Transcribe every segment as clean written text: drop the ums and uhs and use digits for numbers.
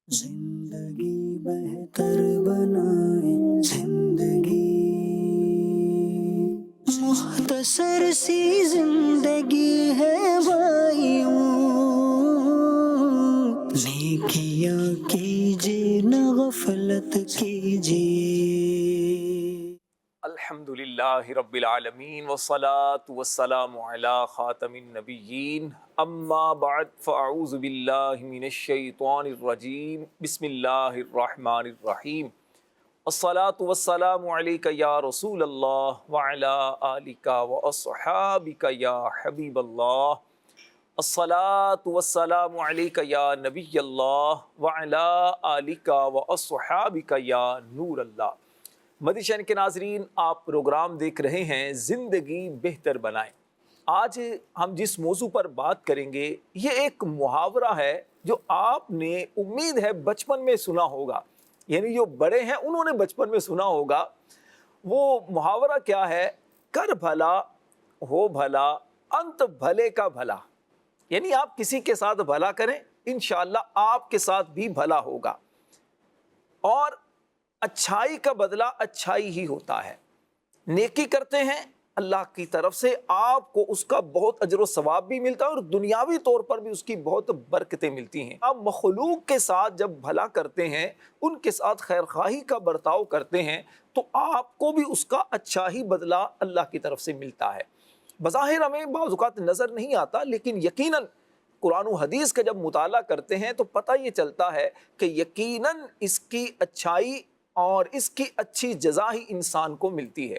زندگی بہتر بنائے زندگی، مختصر سی زندگی ہے بھائیوں، نیکیاں کیجیے نہ غفلت کیجیے۔ الحمدللہ رب العالمین والصلاة والسلام علی خاتم النبیین، اما بعد فاعوذ باللہ من الشیطان الرجیم، بسم اللہ الرحمن الرحیم۔ الصلاة والسلام علیک یا رسول اللہ وعلی آلک واصحابک یا حبیب اللہ۔ الصلاة والسلام علیک یا نبی اللہ وعلی آلک واصحابک یا نور اللہ۔ مدنی چینل کے ناظرین، آپ پروگرام دیکھ رہے ہیں زندگی بہتر بنائیں۔ آج ہم جس موضوع پر بات کریں گے یہ ایک محاورہ ہے جو آپ نے امید ہے بچپن میں سنا ہوگا، یعنی جو بڑے ہیں انہوں نے بچپن میں سنا ہوگا۔ وہ محاورہ کیا ہے؟ کر بھلا ہو بھلا انت بھلے کا بھلا، یعنی آپ کسی کے ساتھ بھلا کریں انشاءاللہ آپ کے ساتھ بھی بھلا ہوگا، اور اچھائی کا بدلہ اچھائی ہی ہوتا ہے۔ نیکی کرتے ہیں اللہ کی طرف سے آپ کو اس کا بہت اجر و ثواب بھی ملتا ہے، اور دنیاوی طور پر بھی اس کی بہت برکتیں ملتی ہیں۔ آپ مخلوق کے ساتھ جب بھلا کرتے ہیں، ان کے ساتھ خیر خواہی کا برتاؤ کرتے ہیں، تو آپ کو بھی اس کا اچھا ہی بدلہ اللہ کی طرف سے ملتا ہے۔ بظاہر ہمیں بعض اوقات نظر نہیں آتا، لیکن یقیناً قرآن و حدیث کا جب مطالعہ کرتے ہیں تو پتہ یہ چلتا ہے کہ یقیناً اس کی اچھائی اور اس کی اچھی جزا ہی انسان کو ملتی ہے۔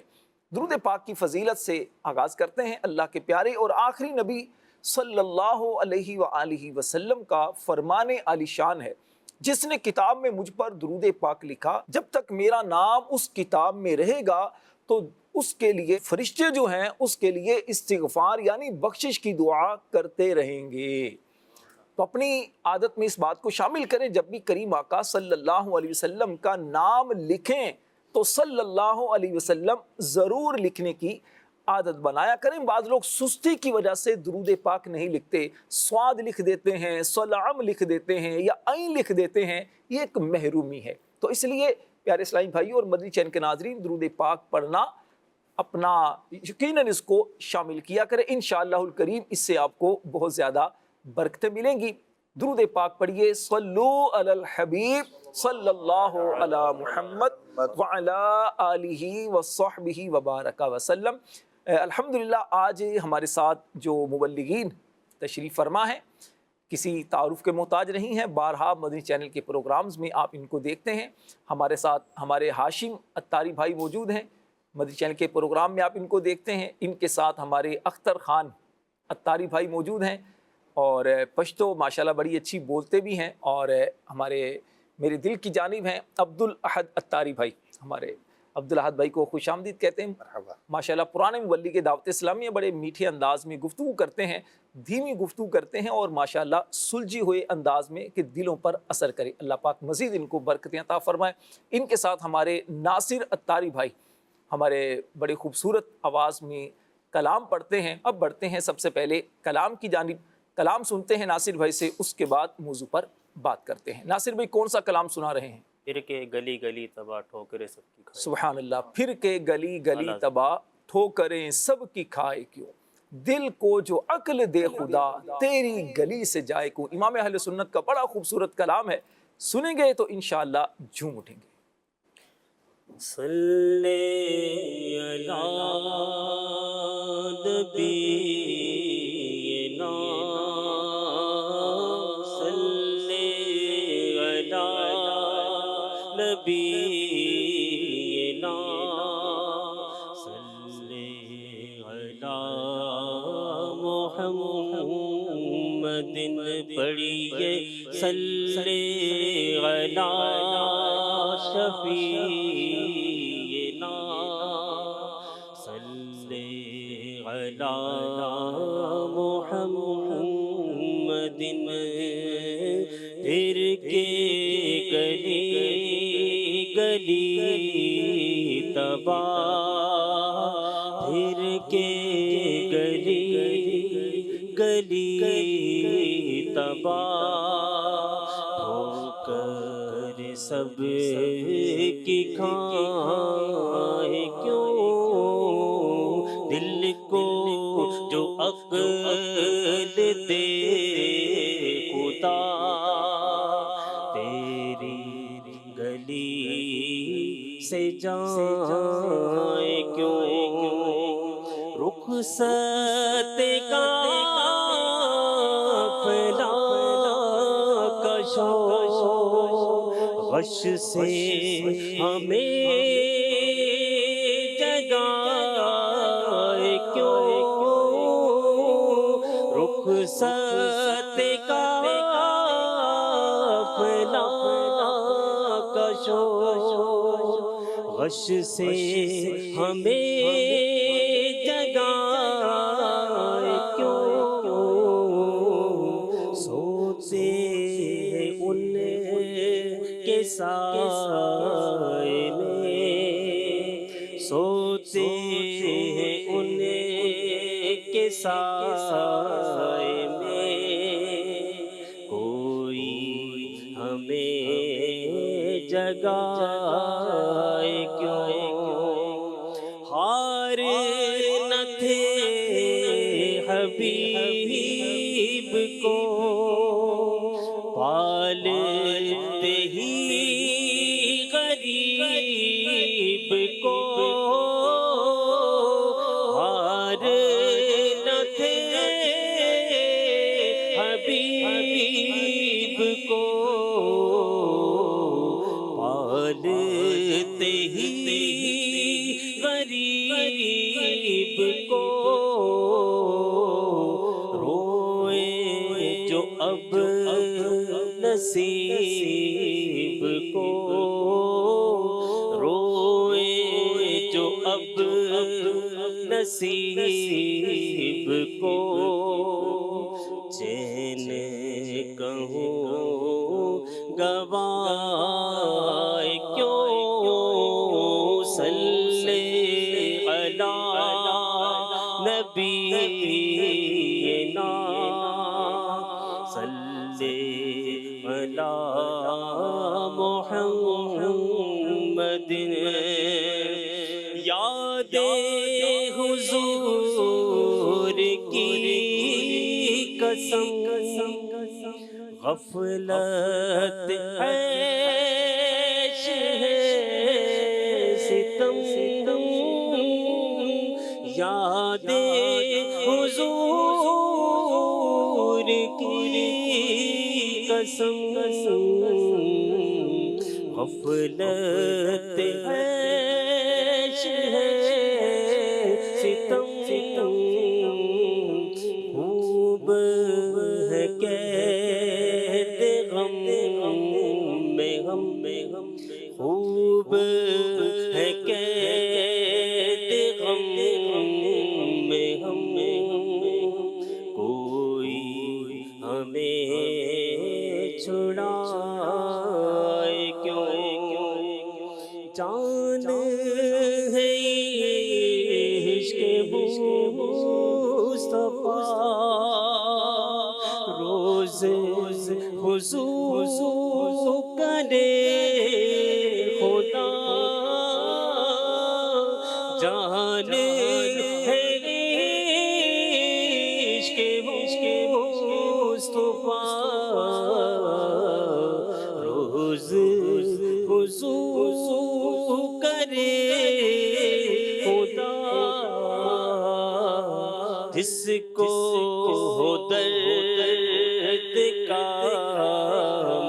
درود پاک کی فضیلت سے آغاز کرتے ہیں۔ اللہ کے پیارے اور آخری نبی صلی اللہ علیہ وآلہ وسلم کا فرمان عالی شان ہے، جس نے کتاب میں مجھ پر درود پاک لکھا، جب تک میرا نام اس کتاب میں رہے گا تو اس کے لیے فرشتے جو ہیں اس کے لیے استغفار یعنی بخشش کی دعا کرتے رہیں گے۔ تو اپنی عادت میں اس بات کو شامل کریں، جب بھی کریم آقا صلی اللہ علیہ وسلم کا نام لکھیں تو صلی اللہ علیہ وسلم ضرور لکھنے کی عادت بنایا کریں۔ بعض لوگ سستی کی وجہ سے درود پاک نہیں لکھتے، سواد لکھ دیتے ہیں، سلام لکھ دیتے ہیں یا عین لکھ دیتے ہیں، یہ ایک محرومی ہے۔ تو اس لیے پیارے اسلامی بھائی اور مدنی چینل کے ناظرین، درود پاک پڑھنا اپنا یقیناً اس کو شامل کیا کریں، انشاءاللہ الکریم اس سے آپ کو بہت زیادہ برکتیں ملیں گی۔ درود پاک پڑھیے، صلو علی الحبیب صلی اللہ علی محمد وعلی آلہ وصحبہ وبارک وسلم۔ الحمدللہ آج ہمارے ساتھ جو مبلغین تشریف فرما ہیں کسی تعارف کے محتاج نہیں ہیں، بارہا مدنی چینل کے پروگرامز میں آپ ان کو دیکھتے ہیں۔ ہمارے ساتھ ہمارے ہاشم اتاری بھائی موجود ہیں، مدنی چینل کے پروگرام میں آپ ان کو دیکھتے ہیں۔ ان کے ساتھ ہمارے اختر خان اتاری بھائی موجود ہیں، اور پشتو ماشاءاللہ بڑی اچھی بولتے بھی ہیں، اور میرے دل کی جانب ہیں عبدالاحد اتاری بھائی۔ ہمارے عبدالاحد بھائی کو خوش آمدید کہتے ہیں۔ ماشاءاللہ پرانے مبلغ دعوت اسلامی بڑے میٹھے انداز میں گفتگو کرتے ہیں، دھیمی گفتگو کرتے ہیں، اور ماشاءاللہ سلجھی ہوئے انداز میں کہ دلوں پر اثر کرے۔ اللہ پاک مزید ان کو برکتیں عطا فرمائے۔ ان کے ساتھ ہمارے ناصر اتاری بھائی ہمارے بڑے خوبصورت آواز میں کلام پڑھتے ہیں۔ اب بڑھتے ہیں سب سے پہلے کلام کی جانب، کلام سنتے ہیں ناصر بھائی سے، اس کے بعد موضوع پر بات کرتے ہیں۔ ناصر بھائی کون سا کلام سنا رہے ہیں؟ پھر کے گلی گلی تباہ ٹھوکریں سب کی کھائے۔ سبحان اللہ۔ پھر کے گلی گلی تباہ ٹھوکریں سب کی کھائے کیوں، دل کو جو عقل دے خدا تیری گلی سے جائے کیوں۔ امام اہل سنت کا بڑا خوبصورت کلام ہے، سنیں گے تو انشاءاللہ جھوم اٹھیں گے۔ صلی علی نبینا، صلی علی نبینا، صلی علی محمد پڑھیے، صلی علی شفیعنا، صلی علی محمد۔ پھر کے گلی گلی تباہ، پھر کے گلی گلی تباہ ہو کر سب کی کھائے کیوں، دل کو جو عقل دے خدا، تیری گلی سے جائے کیوں، رخصت کا پھیلا کشو، غش سے ہمیں جگائے کیوں، رخصت کا پھیلا کشو، غش سے ہمیں جگائے کیوں، سوتے ہیں ان کے سائے میں، سوتے ہیں ان کے سائے میں، کوئی ہمیں جگائے کیوں، ہار نہ تھے حبیب کو پالتے ہی غریب کو، ہار نہ تھے حبیب کو پالتے ہی غریب کو، روئے جو اب نصیب کو، روئے جو اب نصیب کو، چین کہوں گوائے کیوں، صلی علی نبینا، صلی علی محمد، یاد حضور کی قسم، غفلت عیش ہے ستم، یاد حضور کی قسم، غفلت عیش ہے ستم، خوب ہے قید غم میں ہم، خوب ہے قید غم میں ہم، کوئی ہمیں چھڑائے کیوں، جان ہے عشق مصطفیٰ، روز حضور کرے خدا، جان ہے عشق مصطفیٰ، روز حضور کرے خدا، جس کو ہو درد کا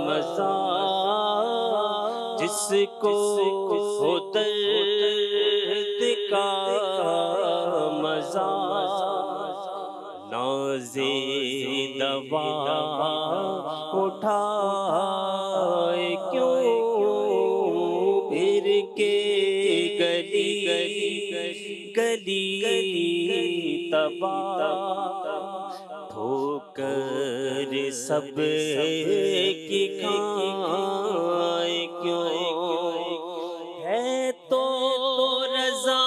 مزہ، جس کو ہو درد کا مزہ، ناز دوا اٹھائے کیوں، پھر کے گلی تباہ، ٹھوکر سب کی کھائے کیوں، ہے تو رضا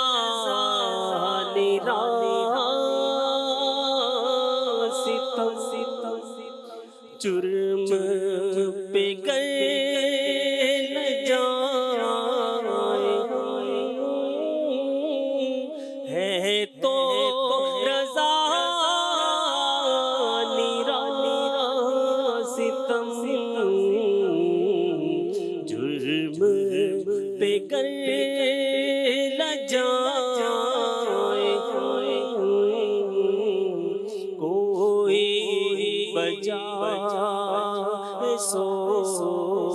ستم، جرم پہ گر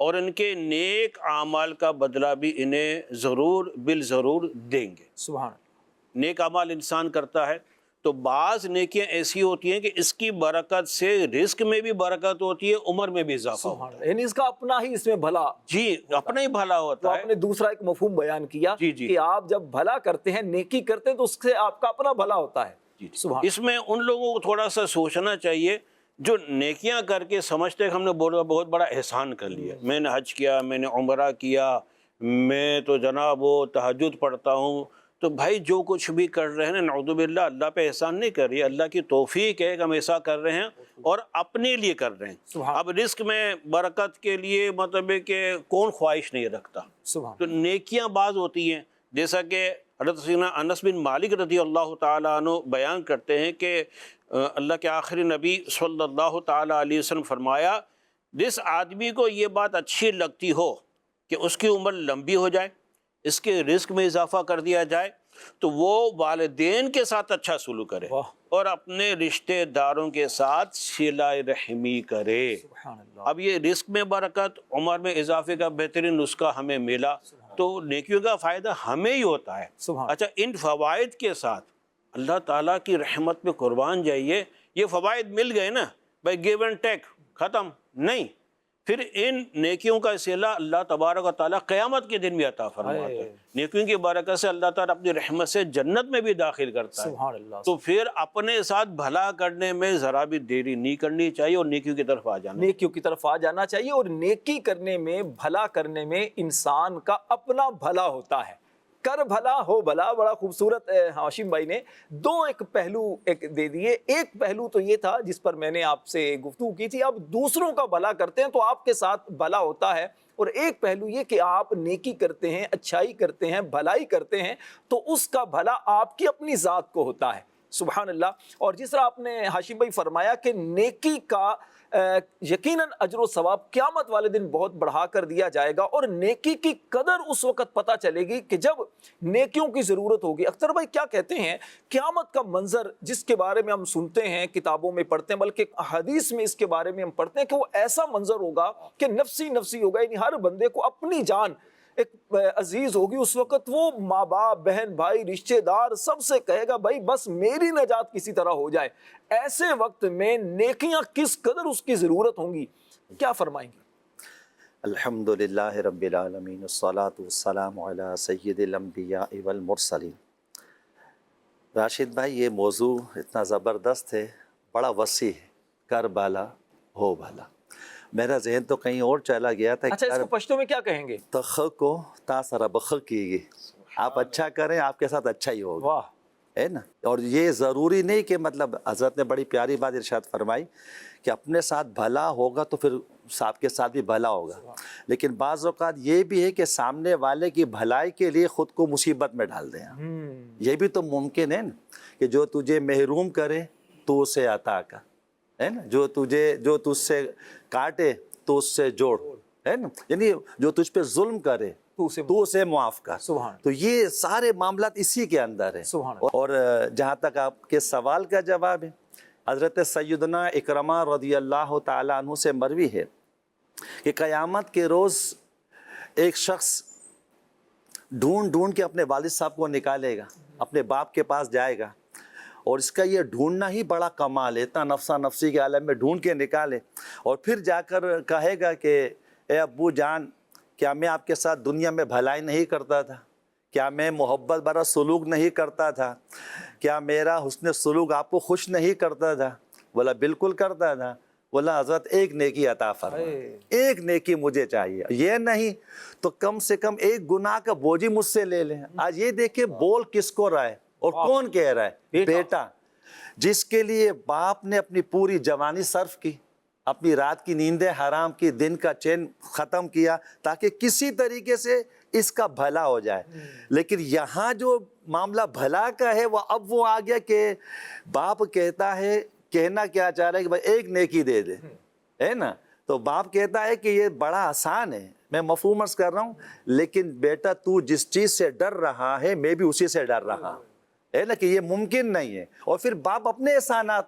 اور ان کے نیک اعمال کا بدلہ بھی انہیں ضرور بالضرور دیں گے۔ سبحان نیک اعمال انسان کرتا ہے تو بعض نیکیاں ایسی ہوتی ہیں کہ اس کی برکت سے رزق میں بھی برکت ہوتی ہے، عمر میں بھی اضافہ ہوتا اللہ، یعنی اس کا اپنا ہی اس میں بھلا۔ جی اپنا ہی بھلا تو ہوتا آپ ہے۔ نے دوسرا ایک مفہوم بیان کیا جی جی کہ آپ جب بھلا کرتے ہیں، نیکی کرتے ہیں، تو اس سے آپ کا اپنا بھلا ہوتا ہے۔ سبحان اس میں ان لوگوں کو تھوڑا سا سوچنا چاہیے جو نیکیاں کر کے سمجھتے ہیں کہ ہم نے بہت بڑا احسان کر لیا، میں نے حج کیا، میں نے عمرہ کیا، میں تو جناب وہ تہجد پڑھتا ہوں، تو بھائی جو کچھ بھی کر رہے ہیں نعوذ باللہ اللہ پہ احسان نہیں کر رہی، اللہ کی توفیق ہے کہ ہم ایسا کر رہے ہیں اور اپنے لیے کر رہے ہیں۔ اب رزق میں برکت کے لیے مطلب ہے کہ کون خواہش نہیں رکھتا، سبحان تو نیکیاں بعض ہوتی ہیں، جیسا کہ حضرت سیدنا انس بن مالک رضی اللہ تعالیٰ عنہ بیان کرتے ہیں کہ اللہ کے آخری نبی صلی اللہ تعالیٰ علیہ وسلم فرمایا، جس آدمی کو یہ بات اچھی لگتی ہو کہ اس کی عمر لمبی ہو جائے، اس کے رزق میں اضافہ کر دیا جائے، تو وہ والدین کے ساتھ اچھا سلوک کرے اور اپنے رشتہ داروں کے ساتھ صلہ رحمی کرے۔ سبحان اللہ۔ اب یہ رزق میں برکت، عمر میں اضافے کا بہترین نسخہ ہمیں ملا، تو نیکیوں کا فائدہ ہمیں ہی ہوتا ہے۔ سبحان اچھا، ان فوائد کے ساتھ اللہ تعالیٰ کی رحمت پہ قربان جائیے، یہ فوائد مل گئے نا بھائی، گیو اینڈ ٹیک، ختم نہیں، پھر ان نیکیوں کا صلہ اللہ تبارک و تعالیٰ قیامت کے دن بھی عطا فرماتا ہے۔ نیکیوں کی برکت سے اللہ تعالیٰ اپنی رحمت سے جنت میں بھی داخل کرتا ہے۔ سبحان اللہ۔ تو پھر اپنے ساتھ بھلا کرنے میں ذرا بھی دیری نہیں کرنی چاہیے اور نیکیوں کی طرف آ جانا، نیکیوں کی طرف آ جانا چاہیے، اور نیکی کرنے میں، بھلا کرنے میں انسان کا اپنا بھلا ہوتا ہے۔ کر بھلا ہو بھلا، بڑا خوبصورت ہاشم بھائی نے ایک پہلو دے دیے۔ ایک پہلو تو یہ تھا جس پر میں نے آپ سے گفتگو کی تھی، آپ دوسروں کا بھلا کرتے ہیں تو آپ کے ساتھ بھلا ہوتا ہے، اور ایک پہلو یہ کہ آپ نیکی کرتے ہیں، اچھائی کرتے ہیں، بھلائی کرتے ہیں، تو اس کا بھلا آپ کی اپنی ذات کو ہوتا ہے۔ سبحان اللہ۔ اور جس طرح آپ نے ہاشم بھائی فرمایا کہ نیکی کا یقیناً اجر و ثواب قیامت والے دن بہت بڑھا کر دیا جائے گا، اور نیکی کی قدر اس وقت پتہ چلے گی کہ جب نیکیوں کی ضرورت ہوگی۔ اختر بھائی کیا کہتے ہیں، قیامت کا منظر جس کے بارے میں ہم سنتے ہیں، کتابوں میں پڑھتے ہیں، بلکہ حدیث میں اس کے بارے میں ہم پڑھتے ہیں کہ وہ ایسا منظر ہوگا کہ نفسی نفسی ہوگا، یعنی ہر بندے کو اپنی جان ایک عزیز ہوگی۔ اس وقت وہ ماں باپ، بہن بھائی، رشتہ دار سب سے کہے گا بھائی بس میری نجات کسی طرح ہو جائے۔ ایسے وقت میں نیکیاں کس قدر اس کی ضرورت ہوں گی، کیا فرمائیں گے؟ الحمدللہ رب العالمین، والصلاة والسلام علی سید الانبیاء والمرسلین۔ راشد بھائی، یہ موضوع اتنا زبردست ہے، بڑا وسیع ہے، کر بھلا ہو بھلا۔ میرا ذہن تو کہیں اور چلا گیا تھا۔ اچھا، اس کو پشتو میں کیا کہیں گے؟ تخ کو تا سرا بخ کیگی، آپ اچھا کریں آپ کے ساتھ اچھا ہی ہوگا، واہ، ہے نا۔ اور یہ ضروری نہیں کہ مطلب حضرت نے بڑی پیاری بات ارشاد فرمائی کہ اپنے ساتھ بھلا ہوگا تو پھر آپ کے ساتھ بھی بھلا ہوگا، لیکن بعض اوقات یہ بھی ہے کہ سامنے والے کی بھلائی کے لیے خود کو مصیبت میں ڈال دیں۔ یہ بھی تو ممکن ہے نا کہ جو تجھے محروم کرے تو اسے عطا کر، ہے نا، جو تجھ سے کاٹے تو اس سے جوڑ، ہے نا، یعنی جو تجھ پہ ظلم کرے تو اسے معاف کر۔ تو یہ سارے معاملات اسی کے اندر ہیں۔ اور جہاں تک آپ کے سوال کا جواب ہے، حضرت سیدنا اکرمہ رضی اللہ تعالیٰ عنہ سے مروی ہے کہ قیامت کے روز ایک شخص ڈھونڈ کے اپنے والد صاحب کو نکالے گا، اپنے باپ کے پاس جائے گا، اور اس کا یہ ڈھونڈنا ہی بڑا کمال ہے، اتنا نفسا نفسی کے عالم میں ڈھونڈ کے نکالے، اور پھر جا کر کہے گا کہ اے ابو جان، کیا میں آپ کے ساتھ دنیا میں بھلائی نہیں کرتا تھا؟ کیا میں محبت بھرا سلوک نہیں کرتا تھا؟ کیا میرا حسن سلوک آپ کو خوش نہیں کرتا تھا؟ بولا بالکل کرتا تھا۔ بولا حضرت ایک نیکی عطا فرمائے، ایک نیکی مجھے چاہیے، یہ نہیں تو کم سے کم ایک گناہ کا بوجھ ہی مجھ سے لے لیں۔ آج یہ دیکھیں بول کس کو رہا ہے اور کون کہہ رہا ہے؟ بیٹا، جس کے لیے باپ نے اپنی پوری جوانی صرف کی، اپنی رات کی نیندیں حرام کی، دن کا چین ختم کیا تاکہ کسی طریقے سے اس کا بھلا ہو جائے، لیکن یہاں جو معاملہ بھلا کا ہے وہ آ گیا کہ باپ کہتا ہے، کہنا کیا چاہ رہا ہے کہ بھائی ایک نیکی دے دے، ہے نا، تو باپ کہتا ہے کہ یہ بڑا آسان ہے، میں مفہوم عرض کر رہا ہوں، لیکن بیٹا تو جس چیز سے ڈر رہا ہے میں بھی اسی سے ڈر رہا ہوں، ہے نا، کہ یہ ممکن نہیں ہے۔ اور پھر باپ اپنے احسانات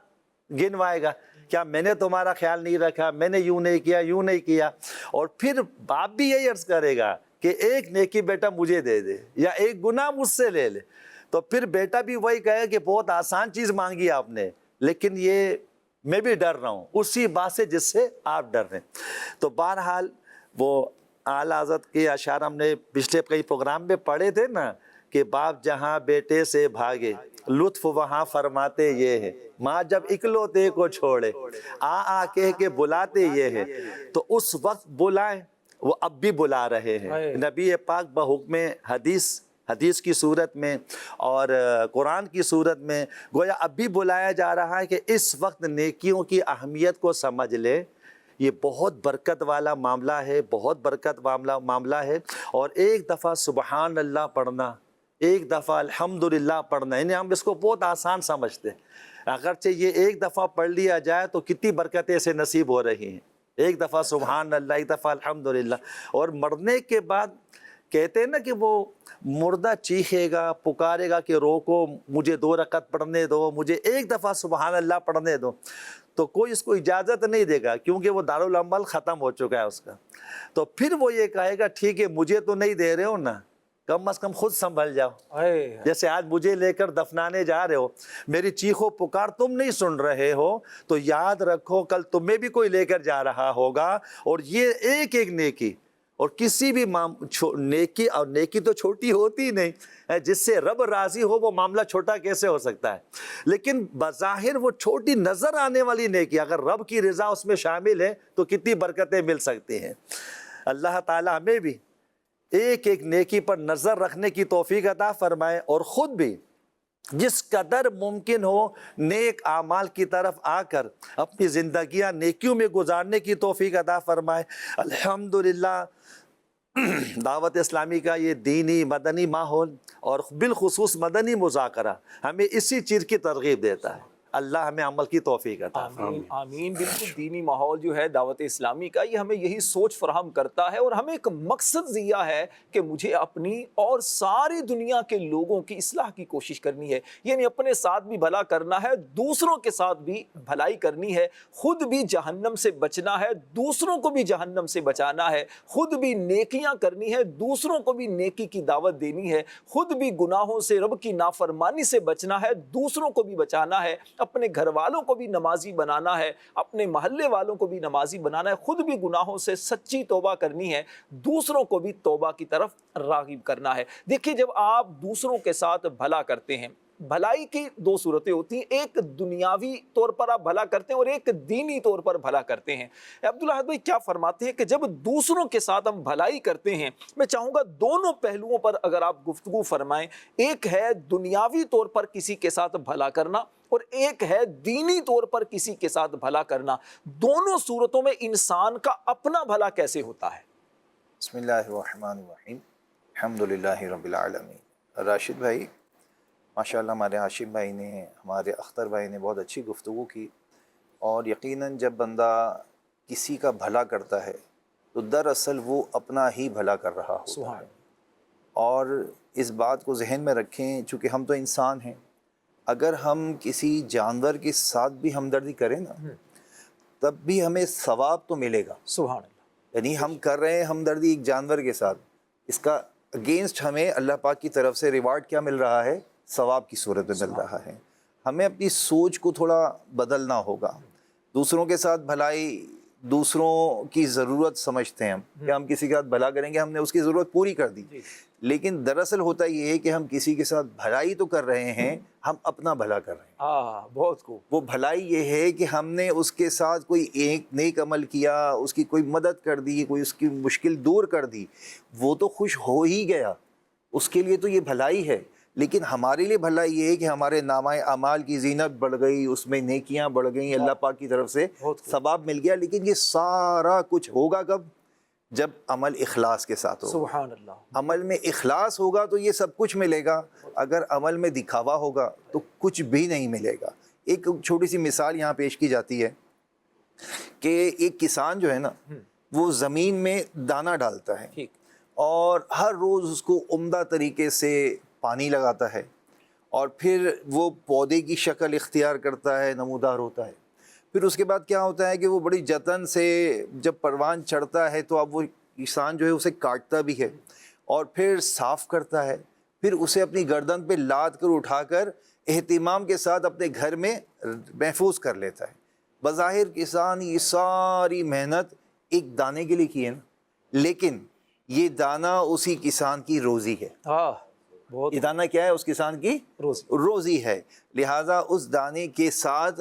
گنوائے گا کیا میں نے تمہارا خیال نہیں رکھا, میں نے یوں نہیں کیا, یوں نہیں کیا. اور پھر باپ بھی یہی عرض کرے گا کہ ایک نیکی بیٹا مجھے دے دے یا ایک گناہ مجھ سے لے لے. تو پھر بیٹا بھی وہی کہے کہ بہت آسان چیز مانگی آپ نے, لیکن یہ میں بھی ڈر رہا ہوں اسی بات سے جس سے آپ ڈر رہے ہیں. تو بہرحال وہ اعلیٰ حضرت کے اشعار ہم نے پچھلے کئی پروگرام میں پڑھے تھے نا, کہ باپ جہاں بیٹے سے بھاگے لطف وہاں فرماتے یہ ہے, ماں جب اکلوتے کو چھوڑے آ کہہ کے بلاتے یہ ہے. تو اس وقت بلائیں, وہ اب بھی بلا رہے ہیں. نبی پاک بحکم حدیث کی صورت میں اور قرآن کی صورت میں گویا اب بھی بلایا جا رہا ہے کہ اس وقت نیکیوں کی اہمیت کو سمجھ لے. یہ بہت برکت والا معاملہ ہے, بہت برکت معاملہ ہے. اور ایک دفعہ سبحان اللہ پڑھنا, ایک دفعہ الحمدللہ پڑھنا, یعنی ہم اس کو بہت آسان سمجھتے ہیں. اگرچہ یہ ایک دفعہ پڑھ لیا جائے تو کتنی برکتیں اسے نصیب ہو رہی ہیں. ایک دفعہ سبحان اللہ, ایک دفعہ الحمدللہ. اور مرنے کے بعد کہتے ہیں نا کہ وہ مردہ چیخے گا, پکارے گا کہ روکو, مجھے 2 رکعت پڑھنے دو, مجھے ایک دفعہ سبحان اللہ پڑھنے دو. تو کوئی اس کو اجازت نہیں دے گا, کیونکہ وہ دارالعمل ختم ہو چکا ہے اس کا. تو پھر وہ یہ کہے گا ٹھیک ہے مجھے تو نہیں دے رہے ہو نا, کم از کم خود سنبھل جاؤ. جیسے آج مجھے لے کر دفنانے جا رہے ہو, میری چیخو پکار تم نہیں سن رہے ہو, تو یاد رکھو کل تمہیں بھی کوئی لے کر جا رہا ہوگا. اور یہ ایک ایک نیکی, اور کسی بھی نیکی, اور نیکی تو چھوٹی ہوتی نہیں, جس سے رب راضی ہو وہ معاملہ چھوٹا کیسے ہو سکتا ہے. لیکن بظاہر وہ چھوٹی نظر آنے والی نیکی اگر رب کی رضا اس میں شامل ہے تو کتنی برکتیں مل سکتی ہیں. اللہ تعالی ہمیں بھی ایک ایک نیکی پر نظر رکھنے کی توفیق عطا فرمائے, اور خود بھی جس قدر ممکن ہو نیک اعمال کی طرف آ کر اپنی زندگیاں نیکیوں میں گزارنے کی توفیق عطا فرمائے. الحمدللہ دعوت اسلامی کا یہ دینی مدنی ماحول اور بالخصوص مدنی مذاکرہ ہمیں اسی چیز کی ترغیب دیتا ہے. اللہ ہمیں عمل کی توفیق عطا فرمائے. آمین آمین. بالکل دینی ماحول جو ہے دعوت اسلامی کا, یہ ہمیں یہی سوچ فراہم کرتا ہے, اور ہمیں ایک مقصد ذیا ہے کہ مجھے اپنی اور ساری دنیا کے لوگوں کی اصلاح کی کوشش کرنی ہے. یعنی اپنے ساتھ بھی بھلا کرنا ہے, دوسروں کے ساتھ بھی بھلائی کرنی ہے, خود بھی جہنم سے بچنا ہے, دوسروں کو بھی جہنم سے بچانا ہے, خود بھی نیکیاں کرنی ہے, دوسروں کو بھی نیکی کی دعوت دینی ہے, خود بھی گناہوں سے رب کی نافرمانی سے بچنا ہے, دوسروں کو بھی بچانا ہے, اپنے گھر والوں کو بھی نمازی بنانا ہے, اپنے محلے والوں کو بھی نمازی بنانا ہے, خود بھی گناہوں سے سچی توبہ کرنی ہے, دوسروں کو بھی توبہ کی طرف راغب کرنا ہے. دیکھیے جب آپ دوسروں کے ساتھ بھلا کرتے ہیں, بھلائی کی 2 صورتیں ہوتی ہیں, ایک دنیاوی طور پر آپ بھلا کرتے ہیں اور ایک دینی طور پر بھلا کرتے ہیں. عبداللہ بھائی کیا فرماتے ہیں کہ جب دوسروں کے ساتھ ہم بھلائی کرتے ہیں, میں چاہوں گا دونوں پہلوؤں پر اگر آپ گفتگو فرمائیں. ایک ہے دنیاوی طور پر کسی کے ساتھ بھلا کرنا, اور ایک ہے دینی طور پر کسی کے ساتھ بھلا کرنا. دونوں صورتوں میں انسان کا اپنا بھلا کیسے ہوتا ہے؟ بسم اللہ الرحمن الرحیم. الحمدللہ رب العالمین. راشد بھائی ماشاءاللہ, ہمارے ہاشم بھائی نے, ہمارے اختر بھائی نے بہت اچھی گفتگو کی. اور یقیناً جب بندہ کسی کا بھلا کرتا ہے تو دراصل وہ اپنا ہی بھلا کر رہا ہوتا ہے. اور اس بات کو ذہن میں رکھیں, چونکہ ہم تو انسان ہیں, اگر ہم کسی جانور کے ساتھ بھی ہمدردی کریں نا, تب بھی ہمیں ثواب تو ملے گا. سبحان اللہ. یعنی ہم کر رہے ہیں ہمدردی ایک جانور کے ساتھ, اس کا اگینسٹ ہمیں اللہ پاک کی طرف سے ریوارڈ کیا مل رہا ہے؟ ثواب کی صورت میں مل رہا ہے. ہمیں اپنی سوچ کو تھوڑا بدلنا ہوگا. دوسروں کے ساتھ بھلائی, دوسروں کی ضرورت سمجھتے ہیں ہم کہ ہم کسی کے ساتھ بھلا کریں گے, ہم نے اس کی ضرورت پوری کر دی. لیکن دراصل ہوتا یہ ہے کہ ہم کسی کے ساتھ بھلائی تو کر رہے ہیں, ہم اپنا بھلا کر رہے ہیں. بہت خوب. وہ بھلائی یہ ہے کہ ہم نے اس کے ساتھ کوئی ایک نیک عمل کیا, اس کی کوئی مدد کر دی, کوئی اس کی مشکل دور کر دی, وہ تو خوش ہو ہی گیا, اس کے لیے تو یہ بھلائی ہے. لیکن ہمارے لیے بھلائی یہ ہے کہ ہمارے نامہ اعمال کی زینت بڑھ گئی, اس میں نیکیاں بڑھ گئیں, اللہ پاک کی طرف سے ثواب مل گیا. لیکن یہ سارا کچھ ہوگا کب؟ جب عمل اخلاص کے ساتھ ہوگا. سبحان اللہ. عمل میں اخلاص ہوگا تو یہ سب کچھ ملے گا. اگر عمل میں دکھاوا ہوگا تو کچھ بھی نہیں ملے گا. ایک چھوٹی سی مثال یہاں پیش کی جاتی ہے کہ ایک کسان جو ہے نا, وہ زمین میں دانہ ڈالتا ہے اور ہر روز اس کو عمدہ طریقے سے پانی لگاتا ہے, اور پھر وہ پودے کی شکل اختیار کرتا ہے, نمودار ہوتا ہے. پھر اس کے بعد کیا ہوتا ہے کہ وہ بڑی جتن سے جب پروان چڑھتا ہے تو اب وہ کسان جو ہے اسے کاٹتا بھی ہے اور پھر صاف کرتا ہے، پھر اسے اپنی گردن پہ لاد کر اٹھا کر اہتمام کے ساتھ اپنے گھر میں محفوظ کر لیتا ہے۔ بظاہر کسان یہ ساری محنت ایک دانے کے لیے کی ہے نا، لیکن یہ دانہ اسی کسان کی روزی ہے۔ ہاں بہت یہ دانہ کیا ہے؟ اس کسان کی روزی ہے، لہٰذا اس دانے کے ساتھ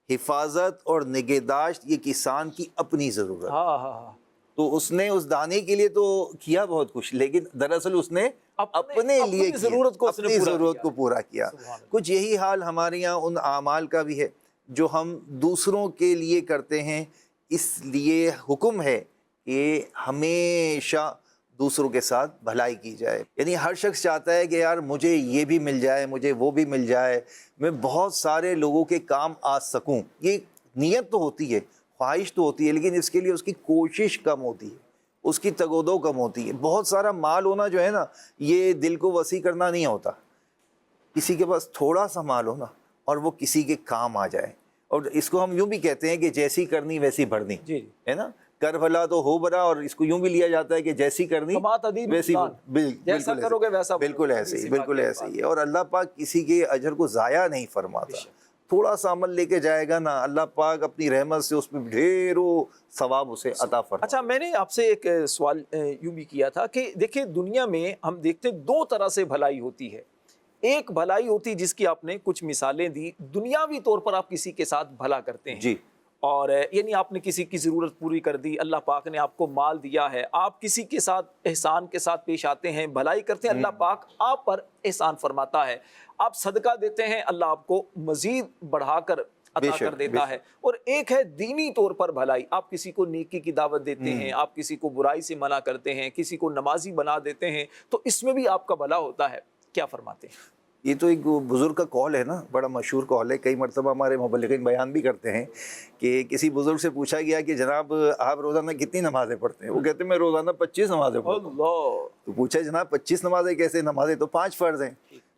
حفاظت اور نگہداشت یہ کسان کی اپنی ضرورت ہے۔ ہاں ہاں ہاں تو اس نے اس دانے کے لیے تو کیا بہت کچھ، لیکن دراصل اس نے اپنے لیے اپنی ضرورت کو اس نے اپنی پورا ضرورت کیا۔ کو پورا کیا۔ کچھ یہی حال ہمارے یہاں ان اعمال کا بھی ہے جو ہم دوسروں کے لیے کرتے ہیں، اس لیے حکم ہے کہ ہمیشہ دوسروں کے ساتھ بھلائی کی جائے۔ یعنی ہر شخص چاہتا ہے کہ یار مجھے یہ بھی مل جائے، مجھے وہ بھی مل جائے، میں بہت سارے لوگوں کے کام آ سکوں۔ یہ نیت تو ہوتی ہے، خواہش تو ہوتی ہے، لیکن اس کے لیے اس کی کوشش کم ہوتی ہے، اس کی تگ و دو کم ہوتی ہے۔ بہت سارا مال ہونا جو ہے نا، یہ دل کو وسیع کرنا نہیں ہوتا۔ کسی کے پاس تھوڑا سا مال ہونا اور وہ کسی کے کام آ جائے، اور اس کو ہم یوں بھی کہتے ہیں کہ جیسی کرنی ویسی بھرنی، ہے نا، کر بھلا تو ہو بھلا، اور اس کو یوں بھی لیا جاتا ہے کہ جیسی کرنی ویسی، بالکل ایسے ہی، بالکل ایسے ہی ہے۔ اور اللہ پاک کسی کے اجر کو ضائع نہیں فرماتا۔ تھوڑا سا عمل لے کے جائے گا نا، اللہ پاک اپنی رحمت سے اس پہ ڈھیروں ثواب اسے عطا فرماتا۔ اچھا، میں نے آپ سے ایک سوال یوں بھی کیا تھا کہ دیکھیں دنیا میں ہم دیکھتے ہیں دو طرح سے بھلائی ہوتی ہے۔ ایک بھلائی ہوتی جس کی آپ نے کچھ مثالیں دی، دنیاوی طور پر آپ کسی کے ساتھ بھلا کرتے ہیں جی، اور یعنی آپ نے کسی کی ضرورت پوری کر دی، اللہ پاک نے آپ کو مال دیا ہے، آپ کسی کے ساتھ احسان کے ساتھ پیش آتے ہیں، بھلائی کرتے ہیں، اللہ پاک آپ پر احسان فرماتا ہے، آپ صدقہ دیتے ہیں، اللہ آپ کو مزید بڑھا کر عطا کر دیتا ہے۔ اور ایک ہے دینی طور پر بھلائی، آپ کسی کو نیکی کی دعوت دیتے ہیں، آپ کسی کو برائی سے منع کرتے ہیں، کسی کو نمازی بنا دیتے ہیں، تو اس میں بھی آپ کا بھلا ہوتا ہے۔ کیا فرماتے ہیں؟ یہ تو ایک بزرگ کا قول ہے نا، بڑا مشہور قول ہے، کئی مرتبہ ہمارے مبلغین بیان بھی کرتے ہیں کہ کسی بزرگ سے پوچھا گیا کہ جناب آپ روزانہ کتنی نمازیں پڑھتے ہیں؟ وہ کہتے ہیں میں روزانہ 25 نمازیں پڑھتا ہوں۔ تو پوچھا جناب 25 نمازیں کیسے؟ نمازیں تو 5 فرض ہیں۔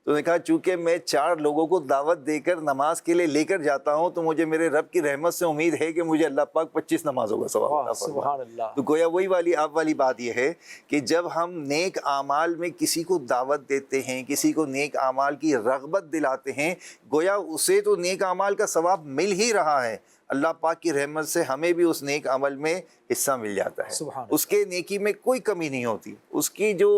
تو انہوں نے کہا چونکہ میں 4 لوگوں کو دعوت دے کر نماز کے لیے لے کر جاتا ہوں، تو مجھے میرے رب کی رحمت سے امید ہے کہ مجھے اللہ پاک 25 نمازوں کا ثواب عطا فرمائے۔ سبحان اللہ۔ تو گویا وہی والی آپ والی بات یہ ہے کہ جب ہم نیک اعمال میں کسی کو دعوت دیتے ہیں، کسی کو نیک اعمال کی رغبت دلاتے ہیں، گویا اسے تو نیک اعمال کا ثواب مل ہی رہا ہے، اللہ پاک کی رحمت سے ہمیں بھی اس نیک عمل میں حصہ مل جاتا ہے۔ اس کے نیکی میں کوئی کمی نہیں ہوتی، اس کی جو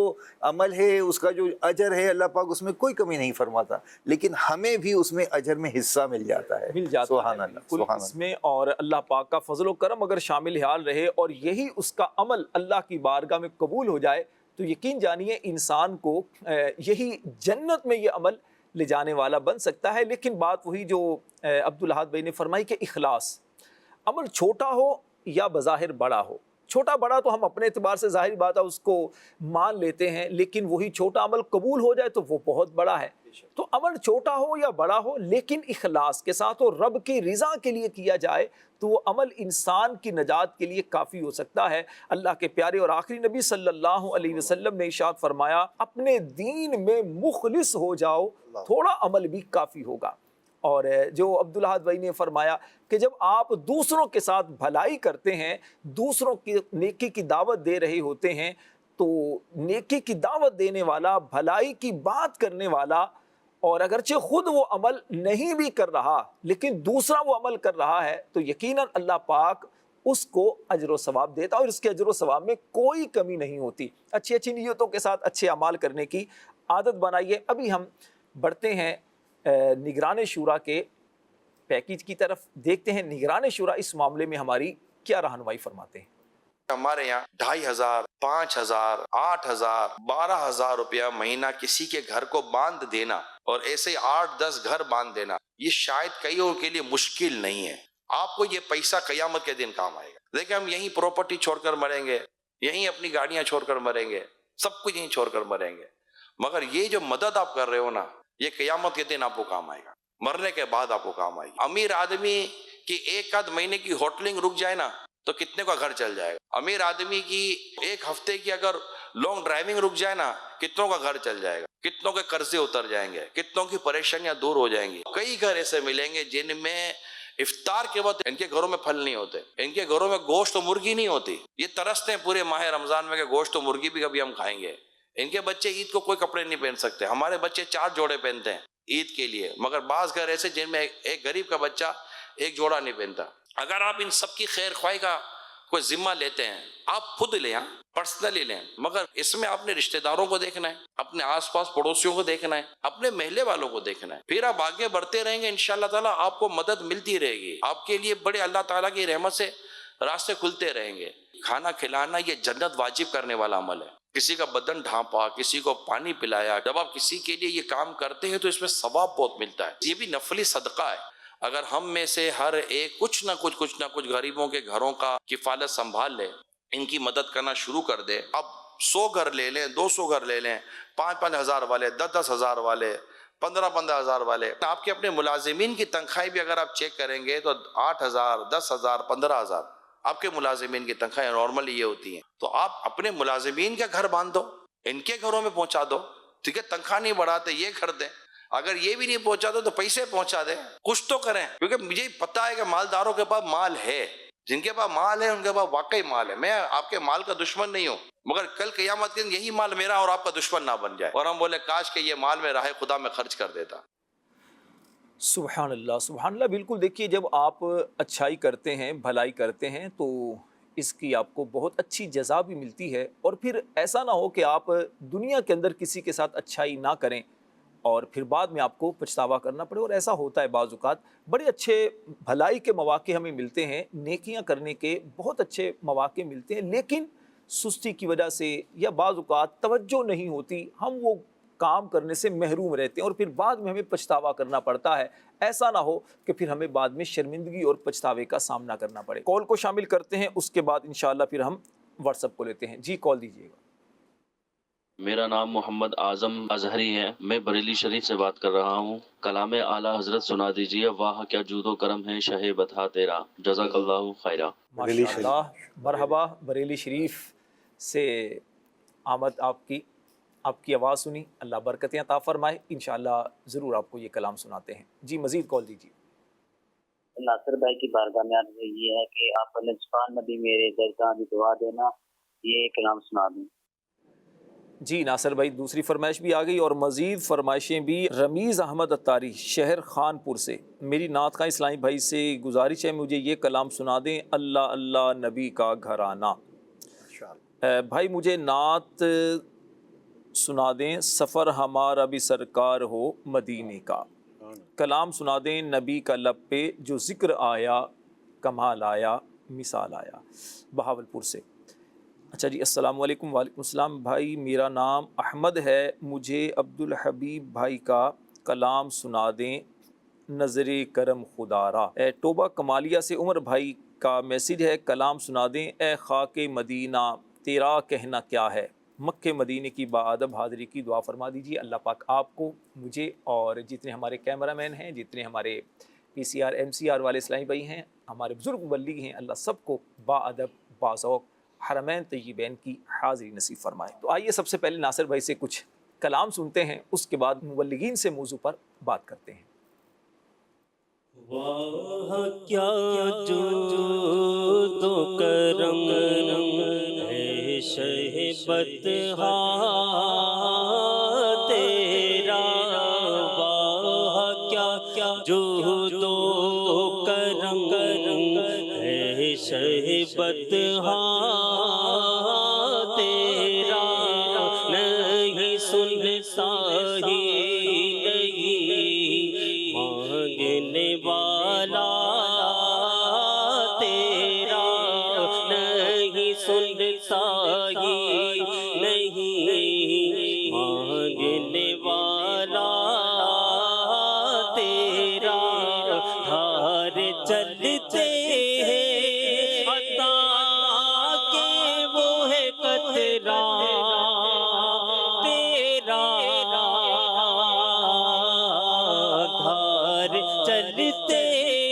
عمل ہے، اس کا جو اجر ہے، اللہ پاک اس میں کوئی کمی نہیں فرماتا، لیکن ہمیں بھی اس میں اجر میں حصہ مل جاتا ہے۔ سبحان اللہ، سبحان اس میں اور اللہ پاک کا فضل و کرم اگر شامل حال رہے اور یہی اس کا عمل اللہ کی بارگاہ میں قبول ہو جائے، تو یقین جانیے انسان کو یہی جنت میں یہ عمل لے جانے والا بن سکتا ہے۔ لیکن بات وہی جو عبدالاحد بھائی نے فرمائی کہ اخلاص، عمل چھوٹا ہو یا بظاہر بڑا ہو، چھوٹا بڑا تو ہم اپنے اعتبار سے ظاہری بات ہے اس کو مان لیتے ہیں، لیکن وہی چھوٹا عمل قبول ہو جائے تو وہ بہت بڑا ہے۔ تو عمل چھوٹا ہو یا بڑا ہو لیکن اخلاص کے ساتھ اور رب کی رضا کے لیے کیا جائے تو وہ عمل انسان کی نجات کے لیے کافی ہو سکتا ہے۔ اللہ کے پیارے اور آخری نبی صلی اللہ علیہ وسلم نے ارشاد فرمایا، اپنے دین میں مخلص ہو جاؤ، تھوڑا عمل بھی کافی ہوگا۔ اور جو عبدالاحد بھائی نے فرمایا کہ جب آپ دوسروں کے ساتھ بھلائی کرتے ہیں، دوسروں کی نیکی کی دعوت دے رہے ہوتے ہیں، تو نیکی کی دعوت دینے والا، بھلائی کی بات کرنے والا، اور اگرچہ خود وہ عمل نہیں بھی کر رہا لیکن دوسرا وہ عمل کر رہا ہے، تو یقیناً اللہ پاک اس کو اجر و ثواب دیتا ہے اور اس کے اجر و ثواب میں کوئی کمی نہیں ہوتی۔ اچھی نیتوں کے ساتھ اچھے اعمال کرنے کی عادت بنائیے۔ ابھی ہم بڑھتے ہیں نگران شورا کے پیکیج کی طرف، دیکھتے ہیں نگران شورا اس معاملے میں ہماری کیا رہنمائی فرماتے ہیں۔ ہمارے یہاں 2500، 5000، 8000، 12000 روپیہ مہینہ کسی کے گھر کو باندھ دینا، اور ایسے 8-10 گھر باندھ دینا، یہ شاید کئیوں کے لیے مشکل نہیں ہے۔ آپ کو یہ پیسہ قیامت کے دن کام آئے گا۔ دیکھیں ہم یہیں پراپرٹی چھوڑ کر مریں گے، یہیں اپنی گاڑیاں چھوڑ کر مریں گے، سب کچھ یہیں چھوڑ کر مریں گے، مگر یہ جو مدد آپ کر رہے ہو نا، یہ قیامت کے دن آپ کو کام آئے گا، مرنے کے بعد آپ کو کام آئے گا۔ امیر آدمی کی 1 مہینے کی ہوٹلنگ رک جائے نا تو کتنے کا گھر چل جائے گا۔ امیر آدمی کی 1 ہفتے کی اگر لانگ ڈرائیونگ رک جائے نا، کتنوں کا گھر چل جائے گا، کتنوں کے قرضے اتر جائیں گے، کتنوں کی پریشانیاں دور ہو جائیں گی۔ کئی گھر ایسے ملیں گے جن میں افطار کے وقت ان کے گھروں میں پھل نہیں ہوتے، ان کے گھروں میں گوشت و مرغی نہیں ہوتی، یہ ترستے ہیں پورے ماہ رمضان میں کہ گوشت و مرغی بھی کبھی ہم کھائیں گے۔ ان کے بچے عید کو کوئی کپڑے نہیں پہن سکتے، ہمارے بچے 4 جوڑے پہنتے ہیں عید کے لیے، مگر بعض گھر ایسے جن میں ایک غریب کا بچہ 1 جوڑا نہیں پہنتا۔ اگر آپ ان سب کی خیر خواہی کا کوئی ذمہ لیتے ہیں، آپ خود لیں، پرسنلی لیں، مگر اس میں آپ نے رشتہ داروں کو دیکھنا ہے، اپنے آس پاس پڑوسیوں کو دیکھنا ہے، اپنے محلے والوں کو دیکھنا ہے، پھر آپ آگے بڑھتے رہیں گے، انشاءاللہ تعالیٰ آپ کو مدد ملتی رہے گی، آپ کے لیے بڑے اللہ تعالیٰ کی رحمت سے راستے کھلتے رہیں گے۔ کھانا کھلانا یہ جنت واجب کرنے والا عمل ہے، کسی کا بدن ڈھانپا، کسی کو پانی پلایا، جب آپ کسی کے لیے یہ کام کرتے ہیں تو اس میں ثواب بہت ملتا ہے، یہ بھی نفلی صدقہ ہے۔ اگر ہم میں سے ہر ایک کچھ نہ کچھ غریبوں کے گھروں کا کفالت سنبھال لے، ان کی مدد کرنا شروع کر دے، اب 100 گھر لے لیں، 200 گھر لے لیں، 5-5 ہزار والے، 10-10 ہزار والے، 15-15 ہزار والے، آپ کے اپنے ملازمین کی تنخواہیں بھی اگر آپ چیک کریں گے تو 8,000، 10,000، 15,000 آپ کے ملازمین کی تنخواہیں نارملی یہ ہوتی ہیں۔ تو آپ اپنے ملازمین کا گھر باندھ دو، ان کے گھروں میں پہنچا دو، ٹھیک ہے؟ تنخواہ نہیں بڑھاتے، یہ کر دیں، اگر یہ بھی نہیں پہنچا دو تو پیسے پہنچا دیں، کچھ تو کریں، کیونکہ مجھے پتا ہے کہ مالداروں کے پاس مال ہے، جن کے پاس مال ہے ان کے پاس واقعی مال ہے۔ میں آپ کے مال کا دشمن نہیں ہوں، مگر کل قیامت کے دن یہی مال میرا اور آپ کا دشمن نہ بن جائے اور ہم بولے کاش کہ یہ مال میں راہ خدا میں خرچ کر دیتا۔ سبحان اللہ، سبحان اللہ۔ بالکل، دیکھیے جب آپ اچھائی کرتے ہیں، بھلائی کرتے ہیں تو اس کی آپ کو بہت اچھی جزا بھی ملتی ہے، اور پھر ایسا نہ ہو کہ آپ دنیا کے اندر کسی کے ساتھ اچھائی نہ کریں اور پھر بعد میں آپ کو پچھتاوا کرنا پڑے، اور ایسا ہوتا ہے بعض اوقات۔ بڑے اچھے بھلائی کے مواقع ہمیں ملتے ہیں، نیکیاں کرنے کے بہت اچھے مواقع ملتے ہیں، لیکن سستی کی وجہ سے یا بعض اوقات توجہ نہیں ہوتی، ہم وہ کام کرنے سے محروم رہتے ہیں اور پھر بعد میں ہمیں پچھتاوا کرنا پڑتا ہے۔ ایسا نہ ہو کہ پھر ہمیں بعد میں شرمندگی اور پچھتاوے کا سامنا کرنا پڑے۔ کال کو شامل کرتے ہیں، اس کے بعد انشاءاللہ پھر ہم واٹس ایپ کو لیتے ہیں۔ جی، کال دیجیے گا۔ میرا نام محمد اعظم اظہری ہے، میں بریلی شریف سے بات کر رہا ہوں۔ کلام اعلیٰ حضرت سنا دیجیے، واہ کیا جود و کرم ہے شہ بتا تیرا، جزاک اللہ خیرہ۔ ماشاءاللہ، مرحبا، بریلی شریف سے آمد آپ کی آواز سنی، اللہ برکتیں عطا فرمائے، انشاءاللہ ضرور آپ کو یہ کلام سناتے ہیں۔ جی، مزید کال دیجیے۔ ناصر بھائی کی بارگاہ میں عرض یہ ہے کہ آپ سبحان نبی میرے درگاہ کی دعا دینا، یہ کلام سنا دیں۔ جی ناصر بھائی، دوسری فرمائش بھی آ گئی اور مزید فرمائشیں بھی۔ رمیز احمد اتاری شہر خان پور سے، میری نعت خواں اسلامی بھائی سے گزارش ہے مجھے یہ کلام سنا دیں، اللہ اللہ نبی کا گھرانہ۔ بھائی مجھے نعت سنا دیں، سفر ہمارا بھی سرکار ہو مدینے کا، کلام سنا دیں نبی کا لب پہ جو ذکر آیا، کمال آیا، مثال آیا۔ بہاول پور سے، اچھا جی، السلام علیکم۔ وعلیکم السلام بھائی، میرا نام احمد ہے، مجھے عبدالحبیب بھائی کا کلام سنا دیں، نظر کرم خدا را۔ توبہ کمالیہ سے عمر بھائی کا میسیج ہے، کلام سنا دیں، اے خاک مدینہ تیرا کہنا کیا ہے، مکہ مدینے کی باادب حاضری کی دعا فرما دیجیے۔ اللہ پاک آپ کو، مجھے اور جتنے ہمارے کیمرہ مین ہیں، جتنے ہمارے PCR MCR والے اسلامی بھائی ہیں، ہمارے بزرگ مبلغ ہیں، اللہ سب کو باادب باذوق حرمین طیبین کی حاضری نصیب فرمائے۔ تو آئیے سب سے پہلے ناصر بھائی سے کچھ کلام سنتے ہیں، اس کے بعد مبلغین سے موضوع پر بات کرتے ہیں۔ واہ کیا جود و کرم ہے شہ بطحا تیرا، واہ کیا جود و کرم ہے شہ بطحا تیرا، نہیں سنتا ہی نہیں مانگنے والا تیرا، نہیں سنتا ہی نہیں مانگنے والا تیرا، دھار چلتے ہیں عطا کے وہ ہے قطرہ تیرا، دھار چلتے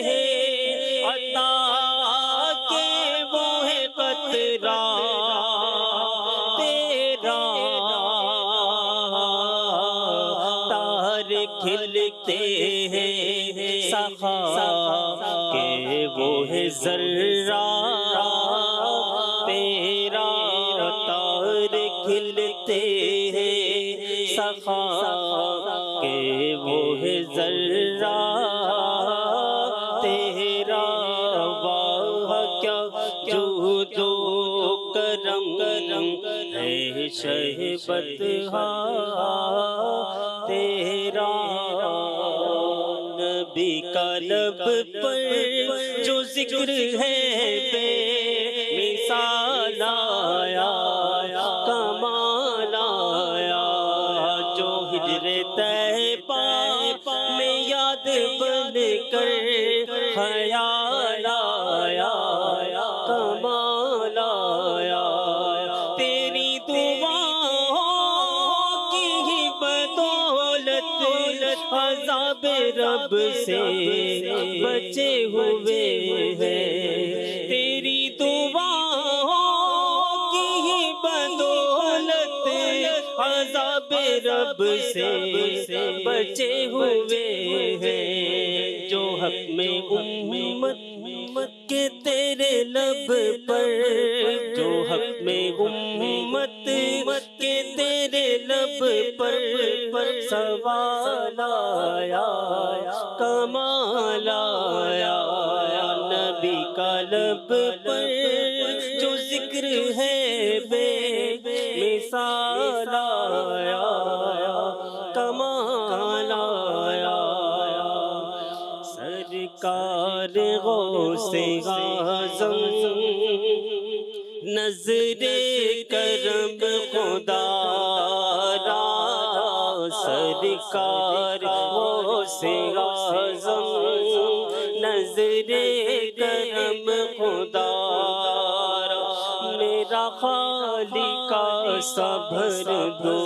ہیں عطا کے وہ ہے قطرہ تیرا، تار کھلتے ہیں سخا کے وہ ہے ذرہ تیرا تار کھلتے ہیں سخا کے وہ ہے ذرہ تیرا واہ کیا جود و کرم ہے شہبت تیرا نبی کا لب پر جو ذکر ہے بے مثال آیا کمال آیا جو ہجر طیبہ میں یاد بن کر خیال آیا کمال آیا تیری دعاؤں کی ہی بدولت عذاب رب سے بچے ہوئے ہیں تیری دعاؤں کی ہی بدولت عذاب رب سے بچے ہوئے ہیں جو حق میں امت کے تیرے لب پر جو حق میں امت کے تیرے لب پر سوال آیا کمال آیا نبی کا لب پر جو ذکر ہے بے مثال آیا کمال آیا سرکار غوث اعظم نظر کرم خدا را سرکار غوث اعظم نظر کرم خدا را میرا خالق صبر دو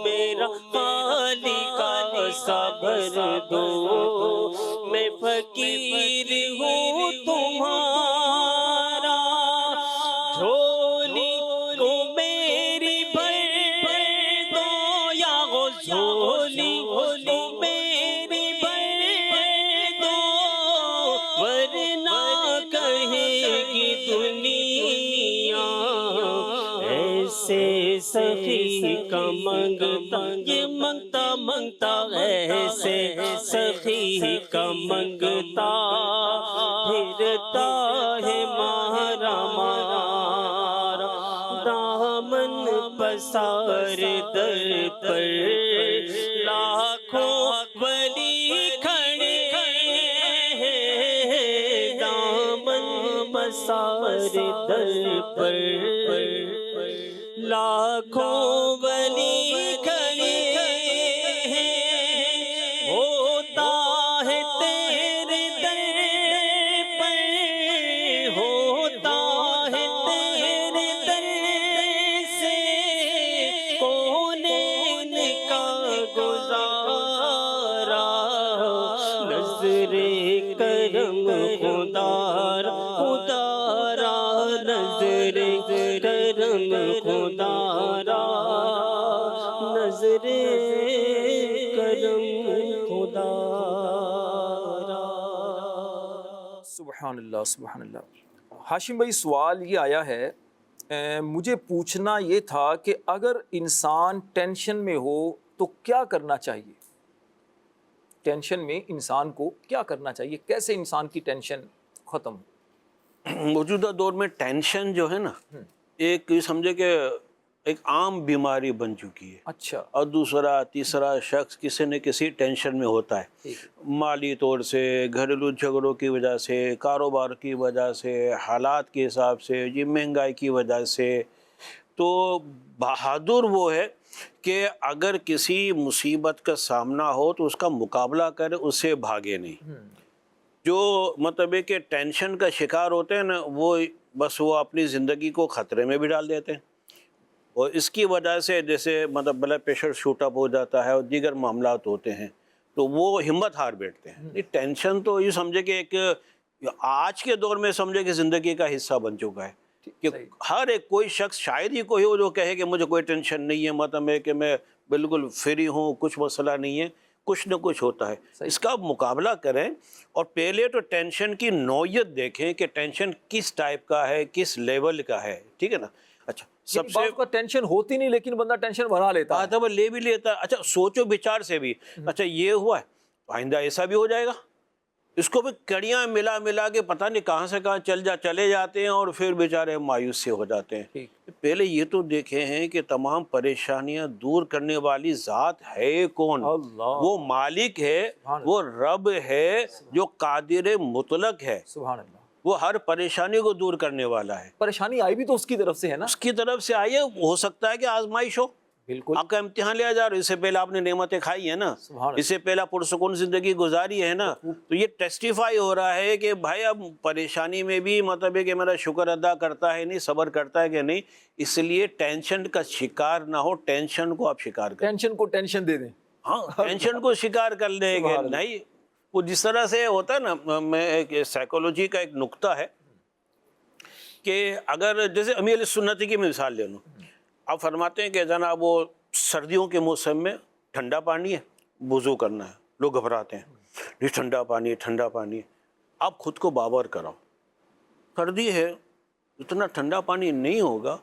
میرا خالق صبر دو میں فقیر ہوں تمہارا جھولی کو میری بھر دو یا جھولی کو میری بھر دو ورنہ کہے گی دنیا ایسے سخی کا منگتا یہ منگتا ایسے سخی کا منگتا پھرتا ہے مارا دامن پسار در پر لاکھوں ولی کھڑے ہیں دامن پسار در پر لاکھوں ولی کھڑے ہیں ہوتا ہے تیرے در پر ہوتا ہے تیرے در سے کونین کا گزارا نظر کرم خدا را نظر کرم خدا را نظر کرم خدا را سبحان اللہ سبحان اللہ۔ ہاشم بھائی سوال یہ آیا ہے مجھے پوچھنا یہ تھا کہ اگر انسان ٹینشن میں ہو تو کیا کرنا چاہیے؟ ٹینشن میں انسان کو کیا کرنا چاہیے؟ کیسے انسان کی ٹینشن ختم ہو؟ موجودہ دور میں ٹینشن جو ہے نا ایک سمجھے کہ ایک عام بیماری بن چکی ہے۔ اچھا۔ اور دوسرا تیسرا شخص کسی نہ کسی ٹینشن میں ہوتا ہے، مالی طور سے، گھریلو جھگڑوں کی وجہ سے، کاروبار کی وجہ سے، حالات کے حساب سے، جی مہنگائی کی وجہ سے۔ تو بہادر وہ ہے کہ اگر کسی مصیبت کا سامنا ہو تو اس کا مقابلہ کرے، اس سے بھاگے نہیں۔ جو مطلب ہے کہ ٹینشن کا شکار ہوتے ہیں نا وہ اپنی زندگی کو خطرے میں بھی ڈال دیتے ہیں، اور اس کی وجہ سے جیسے مطلب بلڈ پریشر شوٹ اپ ہو جاتا ہے اور دیگر معاملات ہوتے ہیں تو وہ ہمت ہار بیٹھتے ہیں۔ یہ ٹینشن تو یہ سمجھے کہ ایک آج کے دور میں سمجھے کہ زندگی کا حصہ بن چکا ہے کہ ہر ایک کوئی شخص شاید ہی کوئی ہو جو کہے کہ مجھے کوئی ٹینشن نہیں ہے، مطلب ہے کہ میں بالکل فری ہوں، کچھ مسئلہ نہیں ہے، کچھ نہ کچھ ہوتا ہے. اس کا مقابلہ کریں اور پہلے تو ٹینشن کی نوعیت دیکھیں کہ ٹینشن کس ٹائپ کا ہے، کس لیول کا ہے. ٹھیک ہے نا. اچھا سب سے کا ٹینشن ہوتی نہیں لیکن بندہ ٹینشن بنا لیتا ہے. وہ لے بھی لیتا ہے. اچھا سوچو بچار سے بھی، اچھا یہ ہوا ہے آئندہ ایسا بھی ہو جائے گا. اس کو بھی کڑیاں ملا کے پتہ نہیں کہاں سے کہاں چلے جاتے ہیں اور پھر بیچارے مایوس سے ہو جاتے ہیں. پہلے یہ تو دیکھے ہیں کہ تمام پریشانیاں دور کرنے والی ذات ہے کون؟ وہ مالک ہے، وہ رب ہے جو قادر مطلق ہے. سبحان اللہ. وہ ہر پریشانی کو دور کرنے والا ہے. پریشانی آئی بھی تو اس کی طرف سے ہے نا. اس کی طرف سے آئی ہے. ہو سکتا ہے کہ آزمائش ہو، بالکل آپ کا امتحان لیا جا رہا ہے. اس سے پہلے آپ نے نعمتیں کھائی ہیں نا، اس سے پہلے پرسکون زندگی گزاری ہے نا. تو یہ ٹیسٹیفائی ہو رہا ہے کہ بھائی اب پریشانی میں بھی مطلب ہے کہ میرا شکر ادا کرتا ہے نہیں، صبر کرتا ہے کہ نہیں. اس لیے ٹینشن کا شکار نہ ہو، ٹینشن کو آپ شکار کریں. ٹینشن کو ٹینشن دے دیں. ہاں ٹینشن کو شکار کر لیں گے نہیں. وہ جس طرح سے ہوتا ہے نا، میں ایک سائیکولوجی کا ایک نقطہ ہے کہ اگر جیسے امیر علیہ سنتی کی مثال لے لوں، آپ فرماتے ہیں کہ جناب وہ سردیوں کے موسم میں ٹھنڈا پانی ہے، وضو کرنا ہے. لوگ گھبراتے ہیں، نہیں ٹھنڈا پانی ہے، ٹھنڈا پانی ہے. آپ خود کو باور کراؤ، سردی ہے، اتنا ٹھنڈا پانی نہیں ہوگا،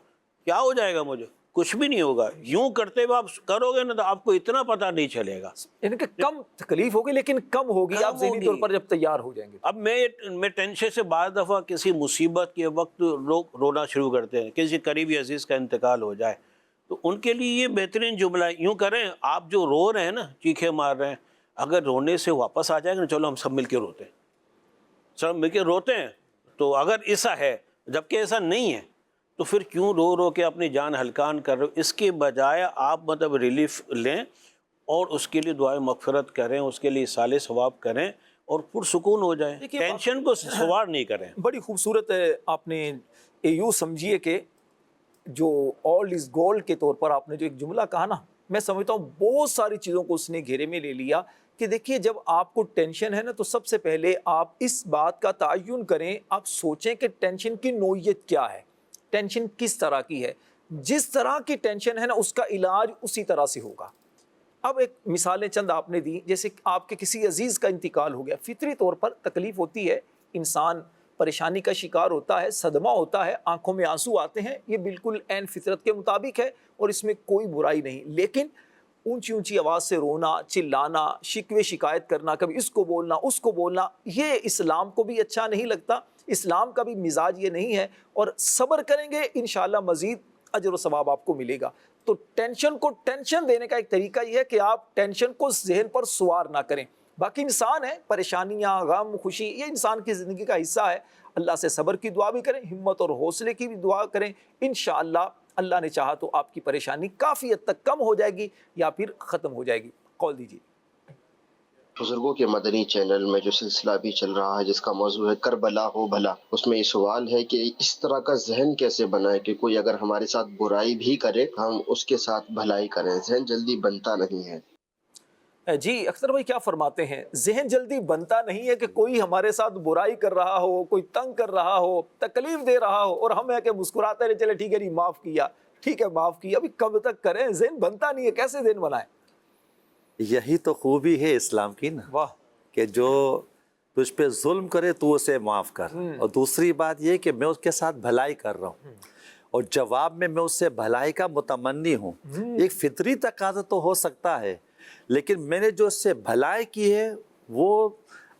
کیا ہو جائے گا مجھے؟ کچھ بھی نہیں ہوگا. یوں کرتے ہوئے آپ کرو گے نا تو آپ کو اتنا پتہ نہیں چلے گا. یعنی کہ کم تکلیف ہوگی لیکن کم ہوگی آپ ذہنی طور پر جب تیار ہو جائیں گے. اب میں ٹینشن سے بعض دفعہ کسی مصیبت کے وقت لوگ رونا شروع کرتے ہیں، کسی قریبی عزیز کا انتقال ہو جائے تو ان کے لیے یہ بہترین جملہ ہے، یوں کریں آپ جو رو رہے ہیں نا، چیخے مار رہے ہیں، اگر رونے سے واپس آ جائے گا نا، چلو ہم سب مل کے روتے ہیں، سب مل کے روتے ہیں. تو اگر ایسا ہے، جبکہ ایسا نہیں ہے تو پھر کیوں رو کے اپنی جان ہلکان کر رہے ہو؟ اس کے بجائے آپ مطلب ریلیف لیں اور اس کے لیے دعائیں مغفرت کریں، اس کے لیے اصالِ ثواب کریں اور پرسکون ہو جائیں. ٹینشن کو سوار نہیں کریں. بڑی خوبصورت ہے. آپ نے یوں سمجھیے کہ جو آل از گولڈ کے طور پر آپ نے جو ایک جملہ کہا نا، میں سمجھتا ہوں بہت ساری چیزوں کو اس نے گھیرے میں لے لیا. کہ دیکھیے جب آپ کو ٹینشن ہے نا تو سب سے پہلے آپ اس بات کا تعین کریں، آپ سوچیں کہ ٹینشن کی نوعیت کیا ہے، ٹینشن کس طرح کی ہے. جس طرح کی ٹینشن ہے نا اس کا علاج اسی طرح سے ہوگا. اب ایک مثالیں چند آپ نے دی، جیسے آپ کے کسی عزیز کا انتقال ہو گیا، فطری طور پر تکلیف ہوتی ہے، انسان پریشانی کا شکار ہوتا ہے، صدمہ ہوتا ہے، آنکھوں میں آنسو آتے ہیں. یہ بالکل عین فطرت کے مطابق ہے اور اس میں کوئی برائی نہیں. لیکن اونچی اونچی آواز سے رونا، چلانا، شکوے شکایت کرنا، کبھی اس کو بولنا اس کو بولنا، یہ اسلام کو بھی اچھا نہیں لگتا. اسلام کا بھی مزاج یہ نہیں ہے. اور صبر کریں گے انشاءاللہ مزید اجر و ثواب آپ کو ملے گا. تو ٹینشن کو ٹینشن دینے کا ایک طریقہ یہ ہے کہ آپ ٹینشن کو ذہن پر سوار نہ کریں. باقی انسان ہے، پریشانیاں، غم، خوشی، یہ انسان کی زندگی کا حصہ ہے. اللہ سے صبر کی دعا بھی کریں، ہمت اور حوصلے کی بھی دعا کریں. انشاءاللہ اللہ نے چاہا تو آپ کی پریشانی کافی حد تک کم ہو جائے گی یا پھر ختم ہو جائے گی. قول دیجیے. بزرگوں کے مدنی چینل میں جو سلسلہ بھی چل رہا ہے جس کا موضوع ہے کربلا ہو بھلا، اس میں یہ سوال ہے کہ اس طرح کا ذہن کیسے بنائے کہ کوئی اگر ہمارے ساتھ برائی بھی کرے ہم اس کے ساتھ بھلائی کریں. ذہن جلدی بنتا نہیں ہے. جی اختر بھائی کیا فرماتے ہیں؟ ذہن جلدی بنتا نہیں ہے کہ کوئی ہمارے ساتھ برائی کر رہا ہو، کوئی تنگ کر رہا ہو، تکلیف دے رہا ہو اور ہم ہے کہ مسکراتے رہے، چلے ٹھیک ہے نہیں معاف کیا، ٹھیک ہے معاف کیا. ابھی کب تک کریں؟ ذہن بنتا نہیں ہے، کیسے ذہن بنائیں؟ یہی تو خوبی ہے اسلام کی نا، واہ، کہ جو تجھ پہ ظلم کرے تو اسے معاف کر. اور دوسری بات یہ کہ میں اس کے ساتھ بھلائی کر رہا ہوں اور جواب میں اس سے بھلائی کا متمنی ہوں. ایک فطری تقاضا تو ہو سکتا ہے، لیکن میں نے جو اس سے بھلائی کی ہے وہ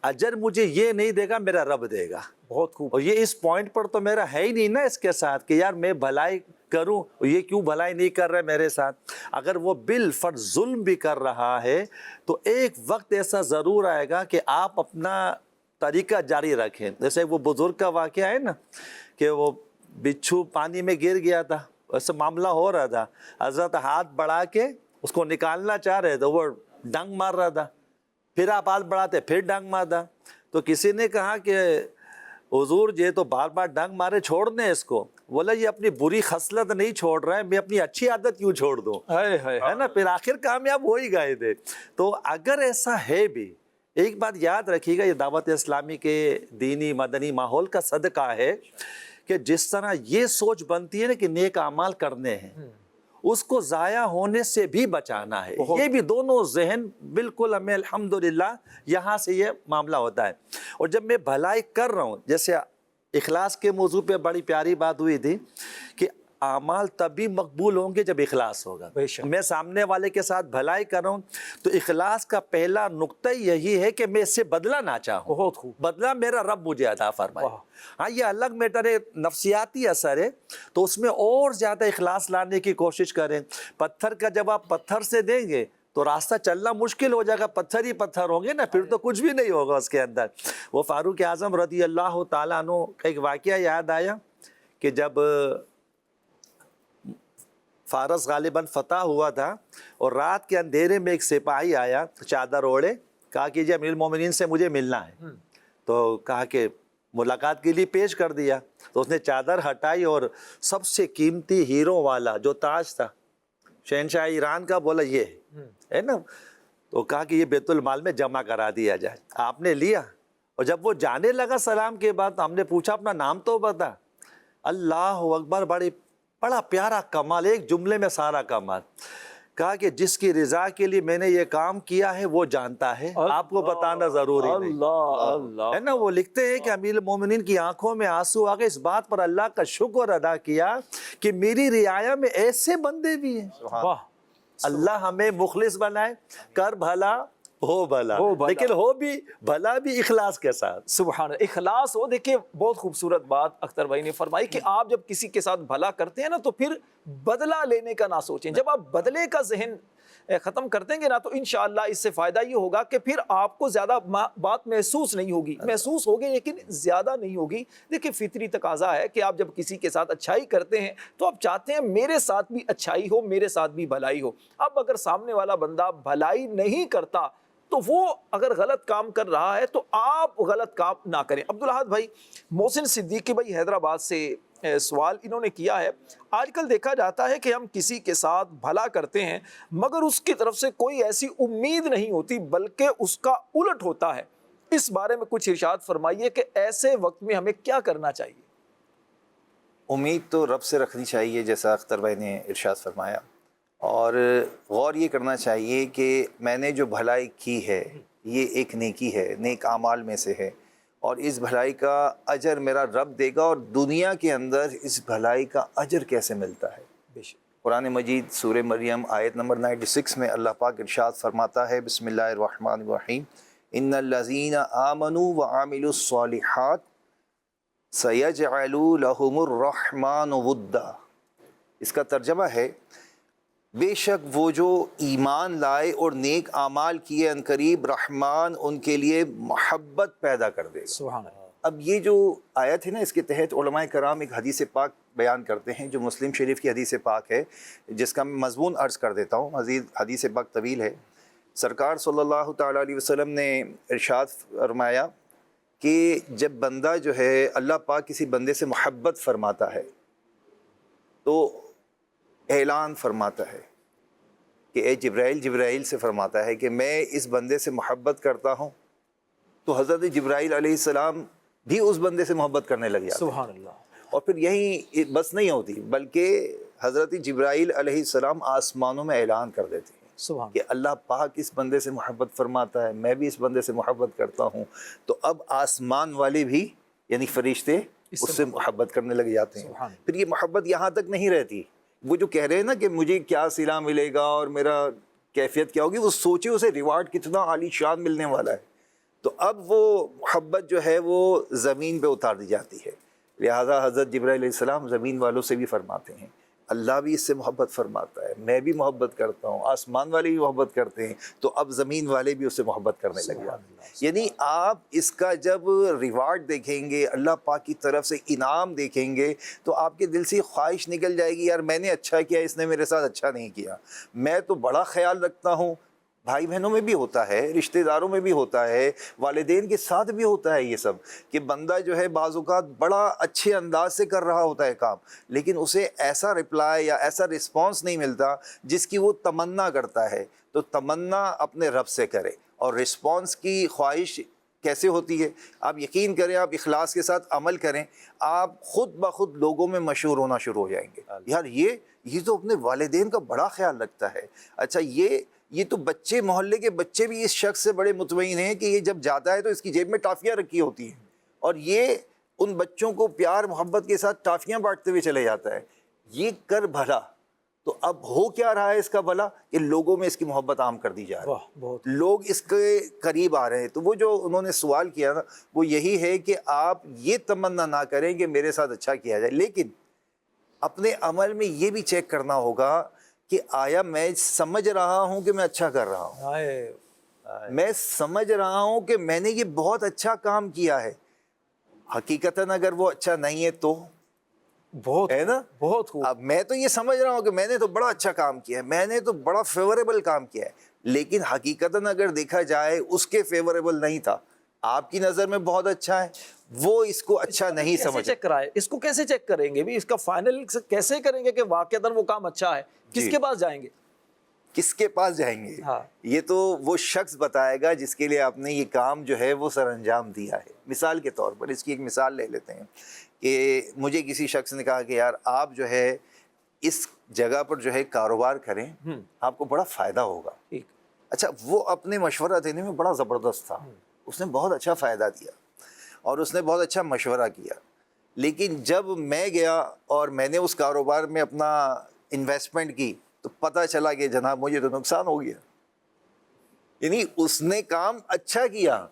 اجر مجھے یہ نہیں دے گا، میرا رب دے گا. بہت خوب. اور یہ اس پوائنٹ پر تو میرا ہے ہی نہیں نا اس کے ساتھ کہ یار میں بھلائی کروں، یہ کیوں بھلائی نہیں کر رہے میرے ساتھ. اگر وہ بالفرض ظلم بھی کر رہا ہے تو ایک وقت ایسا ضرور آئے گا کہ آپ اپنا طریقہ جاری رکھیں. جیسے وہ بزرگ کا واقعہ ہے نا کہ وہ بچھو پانی میں گر گیا تھا، ایسا معاملہ ہو رہا تھا، حضرت ہاتھ بڑھا کے اس کو نکالنا چاہ رہے تھے، وہ ڈنگ مار رہا تھا، پھر آپ ہاتھ بڑھاتے پھر ڈنگ مارتا. تو کسی نے کہا کہ حضور یہ تو بار بار ڈنگ مارے، چھوڑ دیں اس کو. بولا یہ اپنی بری خصلت نہیں چھوڑ رہا ہے، میں اپنی اچھی عادت کیوں چھوڑ دوں، ہے نا. پھر آخر کامیاب ہو ہی گئے تھے. تو اگر ایسا ہے بھی، ایک بات یاد رکھیے گا، یہ دعوت اسلامی کے دینی مدنی ماحول کا صدقہ ہے کہ جس طرح یہ سوچ بنتی ہے نا کہ نیک اعمال کرنے ہیں، اس کو ضائع ہونے سے بھی بچانا ہے. یہ بھی دونوں ذہن بالکل ہمیں الحمدللہ یہاں سے یہ معاملہ ہوتا ہے. اور جب میں بھلائی کر رہا ہوں، جیسے اخلاص کے موضوع پہ بڑی پیاری بات ہوئی تھی کہ اعمال تبھی مقبول ہوں گے جب اخلاص ہوگا. میں سامنے والے کے ساتھ بھلائی کر رہا ہوں تو اخلاص کا پہلا نقطہ یہی ہے کہ میں اس سے بدلہ نہ چاہوں. بہت خوب. بدلہ میرا رب مجھے عطا فرمائے. ہاں یہ الگ میٹر ہے، نفسیاتی اثر ہے، تو اس میں اور زیادہ اخلاص لانے کی کوشش کریں. پتھر کا جب آپ پتھر سے دیں گے تو راستہ چلنا مشکل ہو جائے گا، پتھر ہی پتھر ہوں گے نا، پھر تو کچھ بھی نہیں ہوگا اس کے اندر. وہ فاروق اعظم رضی اللہ تعالیٰ عنہ کا ایک واقعہ یاد آیا کہ جب فارس غالباً فتح ہوا تھا اور رات کے اندھیرے میں ایک سپاہی آیا چادر اوڑے، کہا کہ جی امیر المومنین سے مجھے ملنا ہے. تو کہا کہ ملاقات کے لیے پیش کر دیا. تو اس نے چادر ہٹائی اور سب سے قیمتی ہیروں والا جو تاج تھا شہنشاہ ایران کا، بولا یہ ہے نا. تو کہا کہ یہ بیت المال میں جمع کرا دیا جائے. آپ نے لیا اور جب وہ جانے لگا سلام کے بعد ہم نے پوچھا اپنا نام تو بتا. اللہ اکبر، بڑا پیارا کمال، ایک جملے میں سارا کمال. کہا کہ جس کی رضا کے لیے میں نے یہ کام کیا ہے وہ جانتا ہے، آپ کو بتانا ضروری نہیں. اللہ ہے نا. وہ لکھتے ہیں کہ امیر المومنین کی آنکھوں میں آنسو آ گئے، اس بات پر اللہ کا شکر ادا کیا کہ میری رعایا میں ایسے بندے بھی ہیں. واہ. اللہ ہمیں مخلص بنائے، کر بھلا ہو بھلا، لیکن ہو بھی بھلا بھی اخلاص کے ساتھ. سبحان اللہ، اخلاص ہو. دیکھیں بہت خوبصورت بات اختر بھائی نے فرمائی کہ آپ جب کسی کے ساتھ بھلا کرتے ہیں نا تو پھر بدلہ لینے کا نہ سوچیں. جب آپ بدلے کا ذہن ختم کر دیں گے نا تو انشاءاللہ اس سے فائدہ یہ ہوگا کہ پھر آپ کو زیادہ بات محسوس نہیں ہوگی، محسوس ہوگی لیکن زیادہ نہیں ہوگی. دیکھیں فطری تقاضا ہے کہ آپ جب کسی کے ساتھ اچھائی کرتے ہیں تو آپ چاہتے ہیں میرے ساتھ بھی اچھائی ہو، میرے ساتھ بھی بھلائی ہو. اب اگر سامنے والا بندہ بھلائی نہیں کرتا تو وہ اگر غلط کام کر رہا ہے تو آپ غلط کام نہ کریں. عبدالاحد بھائی، محسن صدیقی بھائی حیدرآباد سے سوال انہوں نے کیا ہے، آج کل دیکھا جاتا ہے کہ ہم کسی کے ساتھ بھلا کرتے ہیں مگر اس کی طرف سے کوئی ایسی امید نہیں ہوتی بلکہ اس کا الٹ ہوتا ہے. اس بارے میں کچھ ارشاد فرمائیے کہ ایسے وقت میں ہمیں کیا کرنا چاہیے؟ امید تو رب سے رکھنی چاہیے جیسا اختر بھائی نے ارشاد فرمایا، اور غور یہ کرنا چاہیے کہ میں نے جو بھلائی کی ہے یہ ایک نیکی ہے، نیک اعمال میں سے ہے، اور اس بھلائی کا اجر میرا رب دے گا. اور دنیا کے اندر اس بھلائی کا اجر کیسے ملتا ہے؟ قرآن مجید سورہ مریم آیت نمبر 96 میں اللہ پاک ارشاد فرماتا ہے، بسم اللہ الرحمن الرحیم، ان الذین آمنوا وعملوا الصالحات سیجعل لهم الرحمن ودا. اس کا ترجمہ ہے بے شک وہ جو ایمان لائے اور نیک اعمال کیے عنقریب رحمان ان کے لیے محبت پیدا کر دے گا. سبحان اللہ. اب یہ جو آیت ہے نا، اس کے تحت علماء کرام ایک حدیث پاک بیان کرتے ہیں جو مسلم شریف کی حدیث پاک ہے، جس کا میں مضمون عرض کر دیتا ہوں. حدیث پاک طویل ہے. سرکار صلی اللہ تعالیٰ علیہ وسلم نے ارشاد فرمایا کہ جب بندہ جو ہے اللہ پاک کسی بندے سے محبت فرماتا ہے تو اعلان فرماتا ہے کہ اے جبرائیل سے فرماتا ہے کہ میں اس بندے سے محبت کرتا ہوں. تو حضرت جبرائیل علیہ السلام بھی اس بندے سے محبت کرنے لگ جاتے ہیں. سبحان اللہ. اور پھر یہی بس نہیں ہوتی بلکہ حضرت جبرائیل علیہ السلام آسمانوں میں اعلان کر دیتے ہیں سبحان کہ اللہ پاک اس بندے سے محبت فرماتا ہے، میں بھی اس بندے سے محبت کرتا ہوں. تو اب آسمان والے بھی یعنی فرشتے اس سے محبت کرنے لگ جاتے ہیں. پھر یہ محبت یہاں تک نہیں رہتی. وہ جو کہہ رہے ہیں نا کہ مجھے کیا صلہ ملے گا اور میرا کیفیت کیا ہوگی، وہ سوچے اسے ریوارڈ کتنا عالی شان ملنے والا ہے. تو اب وہ محبت جو ہے وہ زمین پہ اتار دی جاتی ہے. لہٰذا حضرت جبرائیل علیہ السلام زمین والوں سے بھی فرماتے ہیں، اللہ بھی اس سے محبت فرماتا ہے، میں بھی محبت کرتا ہوں، آسمان والے بھی محبت کرتے ہیں. تو اب زمین والے بھی اس سے محبت کرنے لگ جاتے ہیں. یعنی آپ اس کا جب ریوارڈ دیکھیں گے، اللہ پاک کی طرف سے انعام دیکھیں گے، تو آپ کے دل سے خواہش نکل جائے گی، یار میں نے اچھا کیا، اس نے میرے ساتھ اچھا نہیں کیا. میں تو بڑا خیال رکھتا ہوں. بھائی بہنوں میں بھی ہوتا ہے، رشتہ داروں میں بھی ہوتا ہے، والدین کے ساتھ بھی ہوتا ہے یہ سب، کہ بندہ جو ہے بعض اوقات بڑا اچھے انداز سے کر رہا ہوتا ہے کام، لیکن اسے ایسا رپلائی یا ایسا رسپانس نہیں ملتا جس کی وہ تمنا کرتا ہے. تو تمنا اپنے رب سے کرے اور رسپانس کی خواہش کیسے ہوتی ہے؟ آپ یقین کریں، آپ اخلاص کے ساتھ عمل کریں، آپ خود بخود لوگوں میں مشہور ہونا شروع ہو جائیں گے. یار یہ تو اپنے والدین کا بڑا خیال رکھتا ہے. اچھا یہ تو بچے، محلے کے بچے بھی اس شخص سے بڑے مطمئن ہیں کہ یہ جب جاتا ہے تو اس کی جیب میں ٹافیاں رکھی ہوتی ہیں، اور یہ ان بچوں کو پیار محبت کے ساتھ ٹافیاں بانٹتے ہوئے چلے جاتا ہے. یہ کر بھلا. تو اب ہو کیا رہا ہے اس کا بھلا؟ کہ لوگوں میں اس کی محبت عام کر دی جا رہی ہے، لوگ اس کے قریب آ رہے ہیں. تو وہ جو انہوں نے سوال کیا نا، وہ یہی ہے کہ آپ یہ تمنا نہ کریں کہ میرے ساتھ اچھا کیا جائے، لیکن اپنے عمل میں یہ بھی چیک کرنا ہوگا کہ آیا میں سمجھ رہا ہوں کہ میں اچھا کر رہا ہوں، میں سمجھ رہا ہوں کہ میں نے یہ بہت اچھا کام کیا ہے. حقیقتاً اگر وہ اچھا نہیں ہے تو بہت ہے نا، بہت خوب. اب میں تو یہ سمجھ رہا ہوں کہ میں نے تو بڑا اچھا کام کیا ہے، میں نے تو بڑا فیوریبل کام کیا ہے، لیکن حقیقتاً اگر دیکھا جائے اس کے فیوریبل نہیں تھا. آپ کی نظر میں بہت اچھا ہے، وہ اس کو اچھا نہیں سمجھ. چیک کرائے اس کو کیسے چیک کریں گے بھی؟ اس کا فائنل کیسے کریں گے کہ واقعتاً وہ کام اچھا ہے؟ کس کے پاس جائیں گے؟ کس کے پاس جائیں گے؟ یہ تو وہ شخص بتائے گا جس کے لیے آپ نے یہ کام جو ہے وہ سر انجام دیا ہے. مثال کے طور پر اس کی ایک مثال لے لیتے ہیں کہ مجھے کسی شخص نے کہا کہ یار آپ جو ہے اس جگہ پر جو ہے کاروبار کریں، آپ کو بڑا فائدہ ہوگا. اچھا، وہ اپنے مشورہ دینے میں بڑا زبردست تھا، اس نے بہت اچھا فائدہ دیا اور اس نے بہت اچھا مشورہ کیا. لیکن جب میں گیا اور میں نے اس کاروبار میں اپنا انویسٹمنٹ کی تو پتہ چلا کہ جناب مجھے تو نقصان ہو گیا. یعنی اس نے کام اچھا کیا،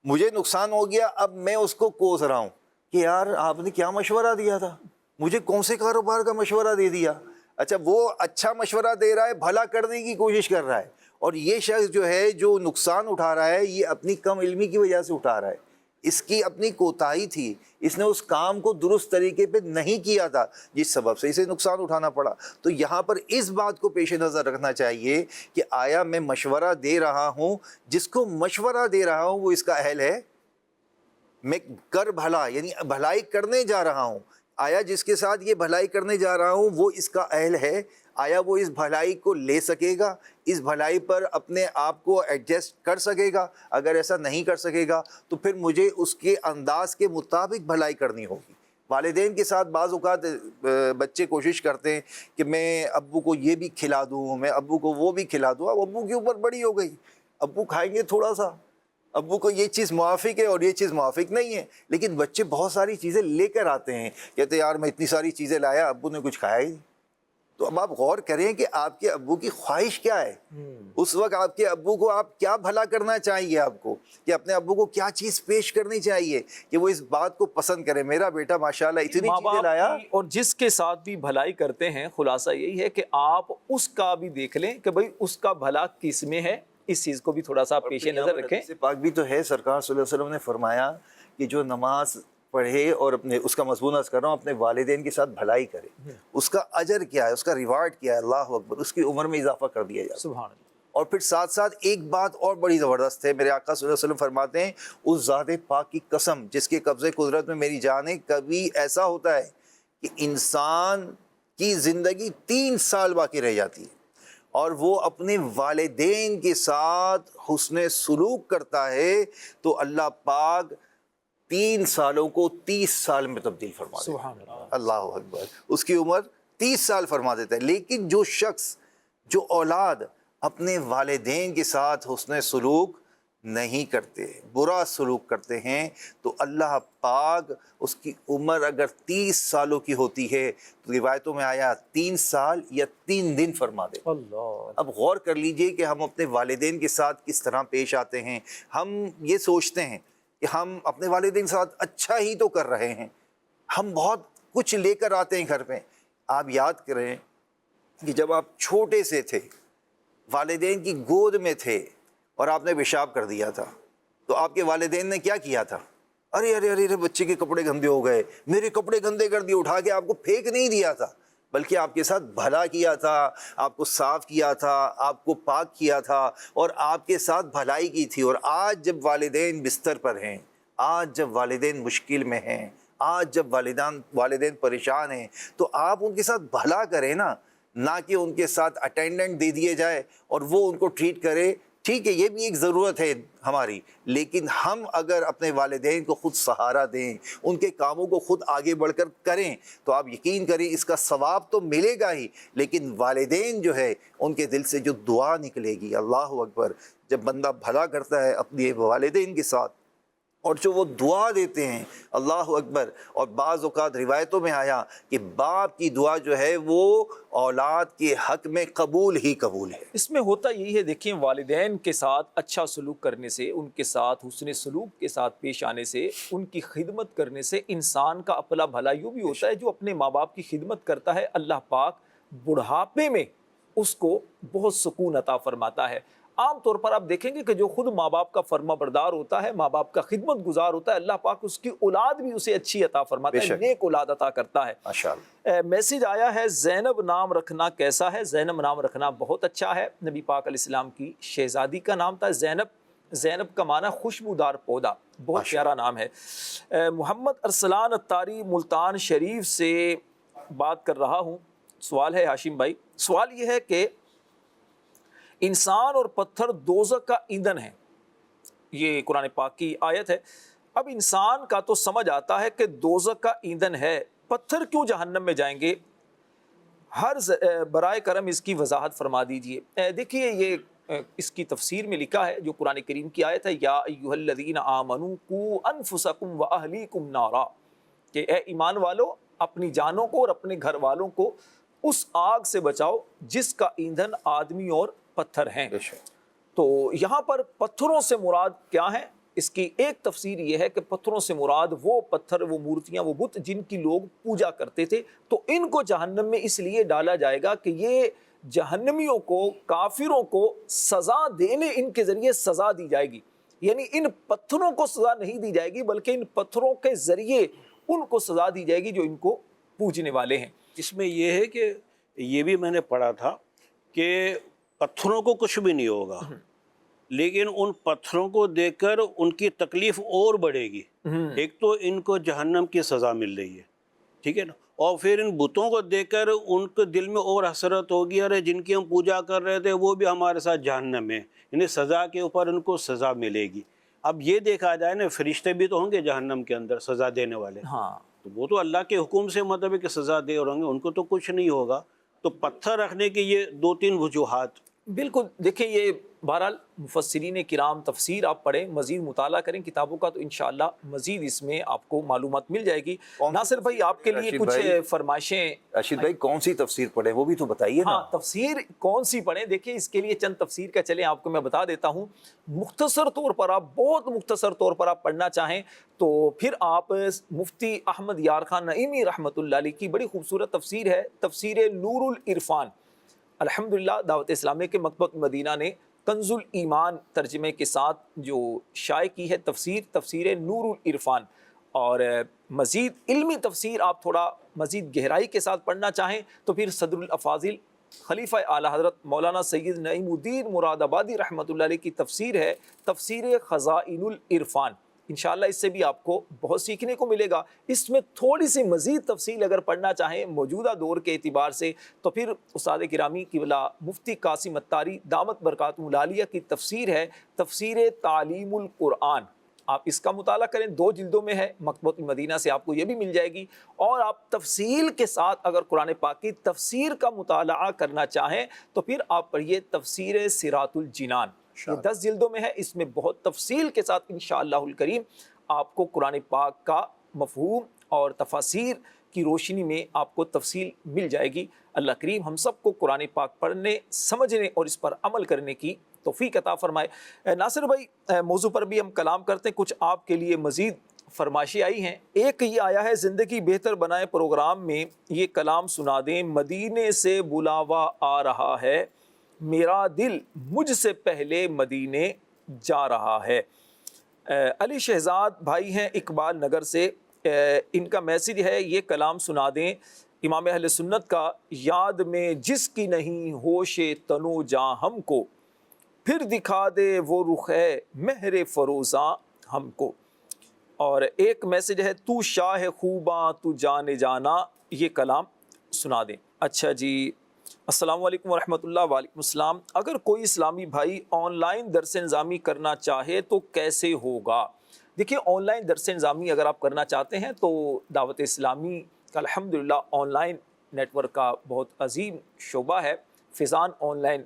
مجھے نقصان ہو گیا. اب میں اس کو کوس رہا ہوں کہ یار آپ نے کیا مشورہ دیا تھا، مجھے کون سے کاروبار کا مشورہ دے دیا. اچھا، وہ اچھا مشورہ دے رہا ہے، بھلا کرنے کی کوشش کر رہا ہے، اور یہ شخص جو ہے جو نقصان اٹھا رہا ہے یہ اپنی کم علمی کی وجہ سے اٹھا رہا ہے. اس کی اپنی کوتاہی تھی، اس نے اس کام کو درست طریقے پہ نہیں کیا تھا، جس سبب سے اسے نقصان اٹھانا پڑا. تو یہاں پر اس بات کو پیش نظر رکھنا چاہیے کہ آیا میں مشورہ دے رہا ہوں، جس کو مشورہ دے رہا ہوں وہ اس کا اہل ہے؟ میں کر بھلا یعنی بھلائی کرنے جا رہا ہوں، آیا جس کے ساتھ یہ بھلائی کرنے جا رہا ہوں وہ اس کا اہل ہے؟ آیا وہ اس بھلائی کو لے سکے گا، اس بھلائی پر اپنے آپ کو ایڈجسٹ کر سکے گا؟ اگر ایسا نہیں کر سکے گا تو پھر مجھے اس کے انداز کے مطابق بھلائی کرنی ہوگی. والدین کے ساتھ بعض اوقات بچے کوشش کرتے ہیں کہ میں ابو کو یہ بھی کھلا دوں، میں ابو کو وہ بھی کھلا دوں. اب ابو کے اوپر بڑی ہو گئی، ابو کھائیں گے تھوڑا سا، ابو کو یہ چیز موافق ہے اور یہ چیز موافق نہیں ہے. لیکن بچے بہت ساری چیزیں لے کر آتے ہیں، کہتے ہیں یار میں اتنی ساری چیزیں لایا، ابو نے کچھ کھایا ہی نہیں. تو اب آپ غور کریں کہ آپ کے ابو کی خواہش کیا ہے. اس وقت آپ کے ابو کو آپ کیا بھلا کرنا چاہیے، آپ کو کہ اپنے ابو کو کیا چیز پیش کرنی چاہیے کہ وہ اس بات کو پسند کرے. میرا بیٹا ماشاءاللہ اتنی چیزیں لایا. اور جس کے ساتھ بھی بھلائی کرتے ہیں، خلاصہ یہی ہے کہ آپ اس کا بھی دیکھ لیں کہ بھئی اس کا بھلا کس میں ہے. اس چیز کو بھی تھوڑا سا پیش نظر رکھیں. حدیث پاک بھی تو ہے، سرکار صلی اللہ علیہ وسلم نے فرمایا کہ جو نماز پڑھے اور اپنے اس کا مضمون عرض کر رہا ہوں اپنے والدین کے ساتھ بھلائی کرے، اس کا اجر کیا ہے، اس کا ریوارڈ کیا ہے. اللہ اکبر، اس کی عمر میں اضافہ کر دیا جاتا ہے. سبحان اللہ. اور پھر ساتھ ساتھ ایک بات اور بڑی زبردست ہے، میرے آقا صلی اللہ علیہ وسلم فرماتے ہیں اس ذات پاک کی قسم جس کے قبضے قدرت میں میری جان ہے، کبھی ایسا ہوتا ہے کہ انسان کی زندگی 3 سال باقی رہ جاتی ہے اور وہ اپنے والدین کے ساتھ حسن سلوک کرتا ہے تو اللہ پاک 3 سالوں کو 30 سال میں تبدیل فرما دیتا ہے. سبحان اللہ. اللہ اکبر، اس کی عمر 30 سال فرما دیتا ہے. لیکن جو شخص، جو اولاد اپنے والدین کے ساتھ حسن سلوک نہیں کرتے، برا سلوک کرتے ہیں، تو اللہ پاک اس کی عمر اگر 30 سالوں کی ہوتی ہے تو روایتوں میں آیا 3 سال یا 3 دن فرما دے. اللہ. اب غور کر لیجئے کہ ہم اپنے والدین کے ساتھ کس طرح پیش آتے ہیں. ہم یہ سوچتے ہیں کہ ہم اپنے والدین کے ساتھ اچھا ہی تو کر رہے ہیں، ہم بہت کچھ لے کر آتے ہیں گھر پہ. آپ یاد کریں کہ جب آپ چھوٹے سے تھے، والدین کی گود میں تھے اور آپ نے پیشاب کر دیا تھا تو آپ کے والدین نے کیا کیا تھا؟ ارے ارے ارے بچے کے کپڑے گندے ہو گئے، میرے کپڑے گندے کر دیے. اٹھا کے آپ کو پھینک نہیں دیا تھا، بلکہ آپ کے ساتھ بھلا کیا تھا، آپ کو صاف کیا تھا، آپ کو پاک کیا تھا اور آپ کے ساتھ بھلائی کی تھی. اور آج جب والدین بستر پر ہیں، آج جب والدین مشکل میں ہیں، آج جب والدین پریشان ہیں، تو آپ ان کے ساتھ بھلا کریں نا، نہ کہ ان کے ساتھ اٹینڈنٹ دے دیے جائے اور وہ ان کو ٹریٹ کرے ٹھیک ہے یہ بھی ایک ضرورت ہے ہماری، لیکن ہم اگر اپنے والدین کو خود سہارا دیں، ان کے کاموں کو خود آگے بڑھ کر کریں، تو آپ یقین کریں اس کا ثواب تو ملے گا ہی، لیکن والدین جو ہے ان کے دل سے جو دعا نکلے گی، اللہ اکبر، جب بندہ بھلا کرتا ہے اپنے والدین کے ساتھ اور جو وہ دعا دیتے ہیں، اللہ اکبر، اور بعض اوقات روایتوں میں آیا کہ باپ کی دعا جو ہے وہ اولاد کے حق میں قبول ہی قبول ہے۔ اس میں ہوتا یہی ہے، دیکھیں والدین کے ساتھ اچھا سلوک کرنے سے، ان کے ساتھ حسن سلوک کے ساتھ پیش آنے سے، ان کی خدمت کرنے سے انسان کا اپنا بھلا یوں بھی ہوتا ہے۔ جو اپنے ماں باپ کی خدمت کرتا ہے اللہ پاک بڑھاپے میں اس کو بہت سکون عطا فرماتا ہے۔ عام طور پر آپ دیکھیں گے کہ جو خود ماں باپ کا فرما بردار ہوتا ہے، ماں باپ کا خدمت گزار ہوتا ہے، اللہ پاک اس کی اولاد بھی اسے اچھی عطا فرماتا ہے، نیک اولاد عطا کرتا ہے۔ ماشاءاللہ۔ میسیج آیا ہے زینب نام رکھنا کیسا ہے؟ زینب نام رکھنا بہت اچھا ہے، نبی پاک علیہ السلام کی شہزادی کا نام تھا زینب۔ زینب کا معنی خوشبودار پودا، بہت پیارا نام ہے۔ محمد ارسلان اتاری ملتان شریف سے بات کر رہا ہوں۔ سوال ہے ہاشم بھائی، سوال یہ ہے کہ انسان اور پتھر دوزخ کا ایندھن ہے، یہ قرآن پاک کی آیت ہے۔ اب انسان کا تو سمجھ آتا ہے کہ دوزخ کا ایندھن ہے، پتھر کیوں جہنم میں جائیں گے؟ برائے کرم اس کی وضاحت فرما دیجئے۔ دیکھیے یہ اس کی تفسیر میں لکھا ہے جو قرآن کریم کی آیت ہے، یا ایھا الذین آمنوا قوا انفسکم واہلیکم نارا، کہ اے ایمان والو اپنی جانوں کو اور اپنے گھر والوں کو اس آگ سے بچاؤ جس کا ایندھن آدمی اور پتھر ہیں۔ تو یہاں پر پتھروں سے مراد کیا ہے؟ اس کی ایک تفسیر یہ ہے کہ پتھروں سے مراد وہ پتھر، وہ مورتیاں، وہ بت جن کی لوگ پوجا کرتے تھے، تو ان کو جہنم میں اس لیے ڈالا جائے گا کہ یہ جہنمیوں کو، کافروں کو سزا دینے، ان کے ذریعے سزا دی جائے گی۔ یعنی ان پتھروں کو سزا نہیں دی جائے گی بلکہ ان پتھروں کے ذریعے ان کو سزا دی جائے گی جو ان کو پوجنے والے ہیں۔ اس میں یہ ہے کہ یہ بھی میں نے پڑھا تھا کہ پتھروں کو کچھ بھی نہیں ہوگا، لیکن ان پتھروں کو دیکھ کر ان کی تکلیف اور بڑھے گی۔ ایک تو ان کو جہنم کی سزا مل رہی ہے، ٹھیک ہے نا، اور پھر ان بتوں کو دیکھ کر ان کے دل میں اور حسرت ہوگی، ارے جن کی ہم پوجا کر رہے تھے وہ بھی ہمارے ساتھ جہنم میں، یعنی سزا کے اوپر ان کو سزا ملے گی۔ اب یہ دیکھا جائے نا، فرشتے بھی تو ہوں گے جہنم کے اندر سزا دینے والے، تو وہ تو اللہ کے حکم سے مطلب ہے کہ سزا دے رہے ہوں گے، ان کو تو کچھ نہیں ہوگا۔ تو پتھر رکھنے کی یہ دو تین وجوہات۔ بالکل، دیکھیں یہ بہرحال مفسرین کرام تفسیر آپ پڑھیں، مزید مطالعہ کریں کتابوں کا، تو انشاءاللہ مزید اس میں آپ کو معلومات مل جائے گی۔ ناصر بھائی آپ کے لیے کچھ فرمائشیں۔ راشد بھائی کون سی تفسیر پڑھیں وہ بھی تو بتائیے نا۔ ہاں، تفسیر کون سی پڑھیں؟ دیکھیں اس کے لیے چند تفسیر کا چلیں آپ کو میں بتا دیتا ہوں۔ مختصر طور پر آپ، بہت مختصر طور پر آپ پڑھنا چاہیں تو پھر آپ مفتی احمد یار خان نعیمی رحمۃ اللہ علیہ کی بڑی خوبصورت تفسیر ہے، تفسیر نور العرفان۔ الحمدللہ دعوت اسلامیہ کے مکتبۃ مدینہ نے کنز الایمان ترجمے کے ساتھ جو شائع کی ہے تفسیر نور العرفان۔ اور مزید علمی تفسیر آپ تھوڑا مزید گہرائی کے ساتھ پڑھنا چاہیں تو پھر صدر الافاضل خلیفہ اعلیٰ حضرت مولانا سید نعیم الدین مراد آبادی رحمۃ اللہ علیہ کی تفسیر ہے، تفسیر خزائن العرفان۔ انشاءاللہ اس سے بھی آپ کو بہت سیکھنے کو ملے گا۔ اس میں تھوڑی سی مزید تفصیل اگر پڑھنا چاہیں موجودہ دور کے اعتبار سے تو پھر استاد گرامی قبلہ مفتی قاسم اتاری دامت برکاتہ العالیہ کی تفسیر ہے، تفسیر تعلیم القرآن۔ آپ اس کا مطالعہ کریں، 2 جلدوں میں ہے، مکتبۃ مدینہ سے آپ کو یہ بھی مل جائے گی۔ اور آپ تفصیل کے ساتھ اگر قرآن پاک کی تفسیر کا مطالعہ کرنا چاہیں تو پھر آپ پڑھیے تفسیر صراط الجنان، یہ 10 جلدوں میں ہے۔ اس میں بہت تفصیل کے ساتھ انشاءاللہ الکریم آپ کو قرآن پاک کا مفہوم اور تفاسیر کی روشنی میں آپ کو تفصیل مل جائے گی۔ اللہ کریم ہم سب کو قرآن پاک پڑھنے، سمجھنے اور اس پر عمل کرنے کی توفیق عطا فرمائے۔ ناصر بھائی موضوع پر بھی ہم کلام کرتے ہیں، کچھ آپ کے لیے مزید فرمائشیں آئی ہیں۔ ایک یہ آیا ہے، زندگی بہتر بنائے پروگرام میں یہ کلام سنا دیں، مدینے سے بلاوا آ رہا ہے، میرا دل مجھ سے پہلے مدینے جا رہا ہے۔ علی شہزاد بھائی ہیں اقبال نگر سے، ان کا میسیج ہے یہ کلام سنا دیں امام اہل سنت کا، یاد میں جس کی نہیں ہوش تنو جاں ہم کو، پھر دکھا دے وہ رخ ہے مہر فروزاں ہم کو۔ اور ایک میسیج ہے، تو شاہ خوباں تو جان جانا، یہ کلام سنا دیں۔ اچھا جی، السلام علیکم ورحمۃ اللہ. وعلیکم السلام. اگر کوئی اسلامی بھائی آن لائن درس نظامی کرنا چاہے تو کیسے ہوگا؟ دیکھیے آن لائن درس نظامی اگر آپ کرنا چاہتے ہیں تو دعوت اسلامی کا الحمدللہ آن لائن نیٹ ورک کا بہت عظیم شعبہ ہے، فیضان آن لائن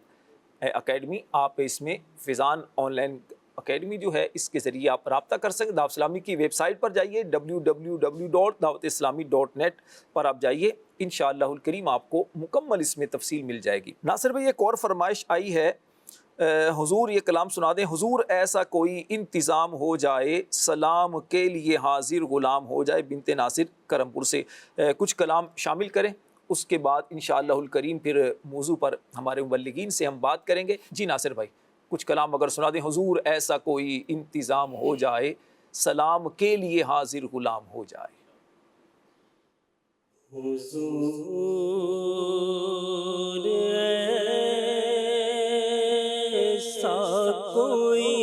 اکیڈمی. آپ اس میں فیضان آن لائن اکیڈمی جو ہے اس کے ذریعے آپ رابطہ کر سکتے. دعوت اسلامی کی ویب سائٹ پر جائیے www.dawatislami.net پر آپ جائیے، انشاءاللہ الکریم آپ کو مکمل اس میں تفصیل مل جائے گی. ناصر بھائی ایک اور فرمائش آئی ہے، حضور یہ کلام سنا دیں. حضور ایسا کوئی انتظام ہو جائے، سلام کے لیے حاضر غلام ہو جائے. بنت ناصر کرم پور سے کچھ کلام شامل کریں، اس کے بعد انشاءاللہ الکریم پھر موضوع پر ہمارے مبلغین سے ہم بات کریں گے. جی ناصر بھائی کچھ کلام اگر سنا دیں. حضور ایسا کوئی انتظام ہو جائے، سلام کے لیے حاضر غلام ہو جائے. حضور ایسا کوئی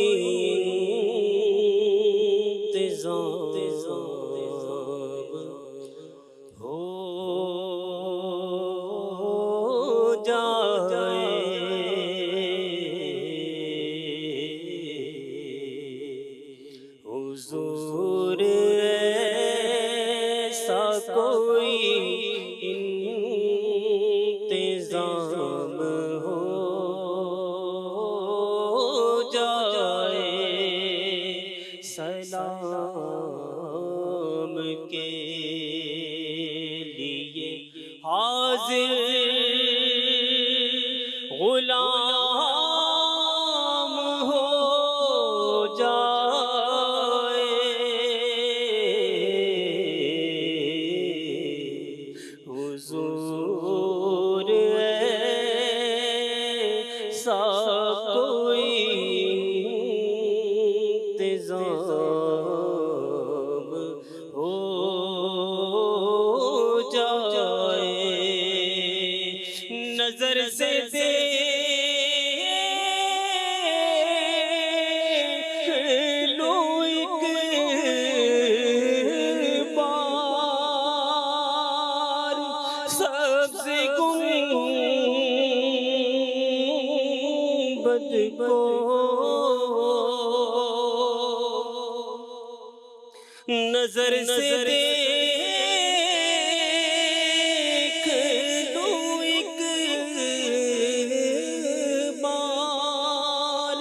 انتظام ہو جائے، حضور ایسا کوئی انتظام ہو جائے، سلام کے لیے حاضر غلام ہو جائے، حضور ایسا کوئی انتظام ہو جائے، نظر سے دیکھ لو ایک بار سبز گنبد کو، نظر سے دیکھ لو ایک بار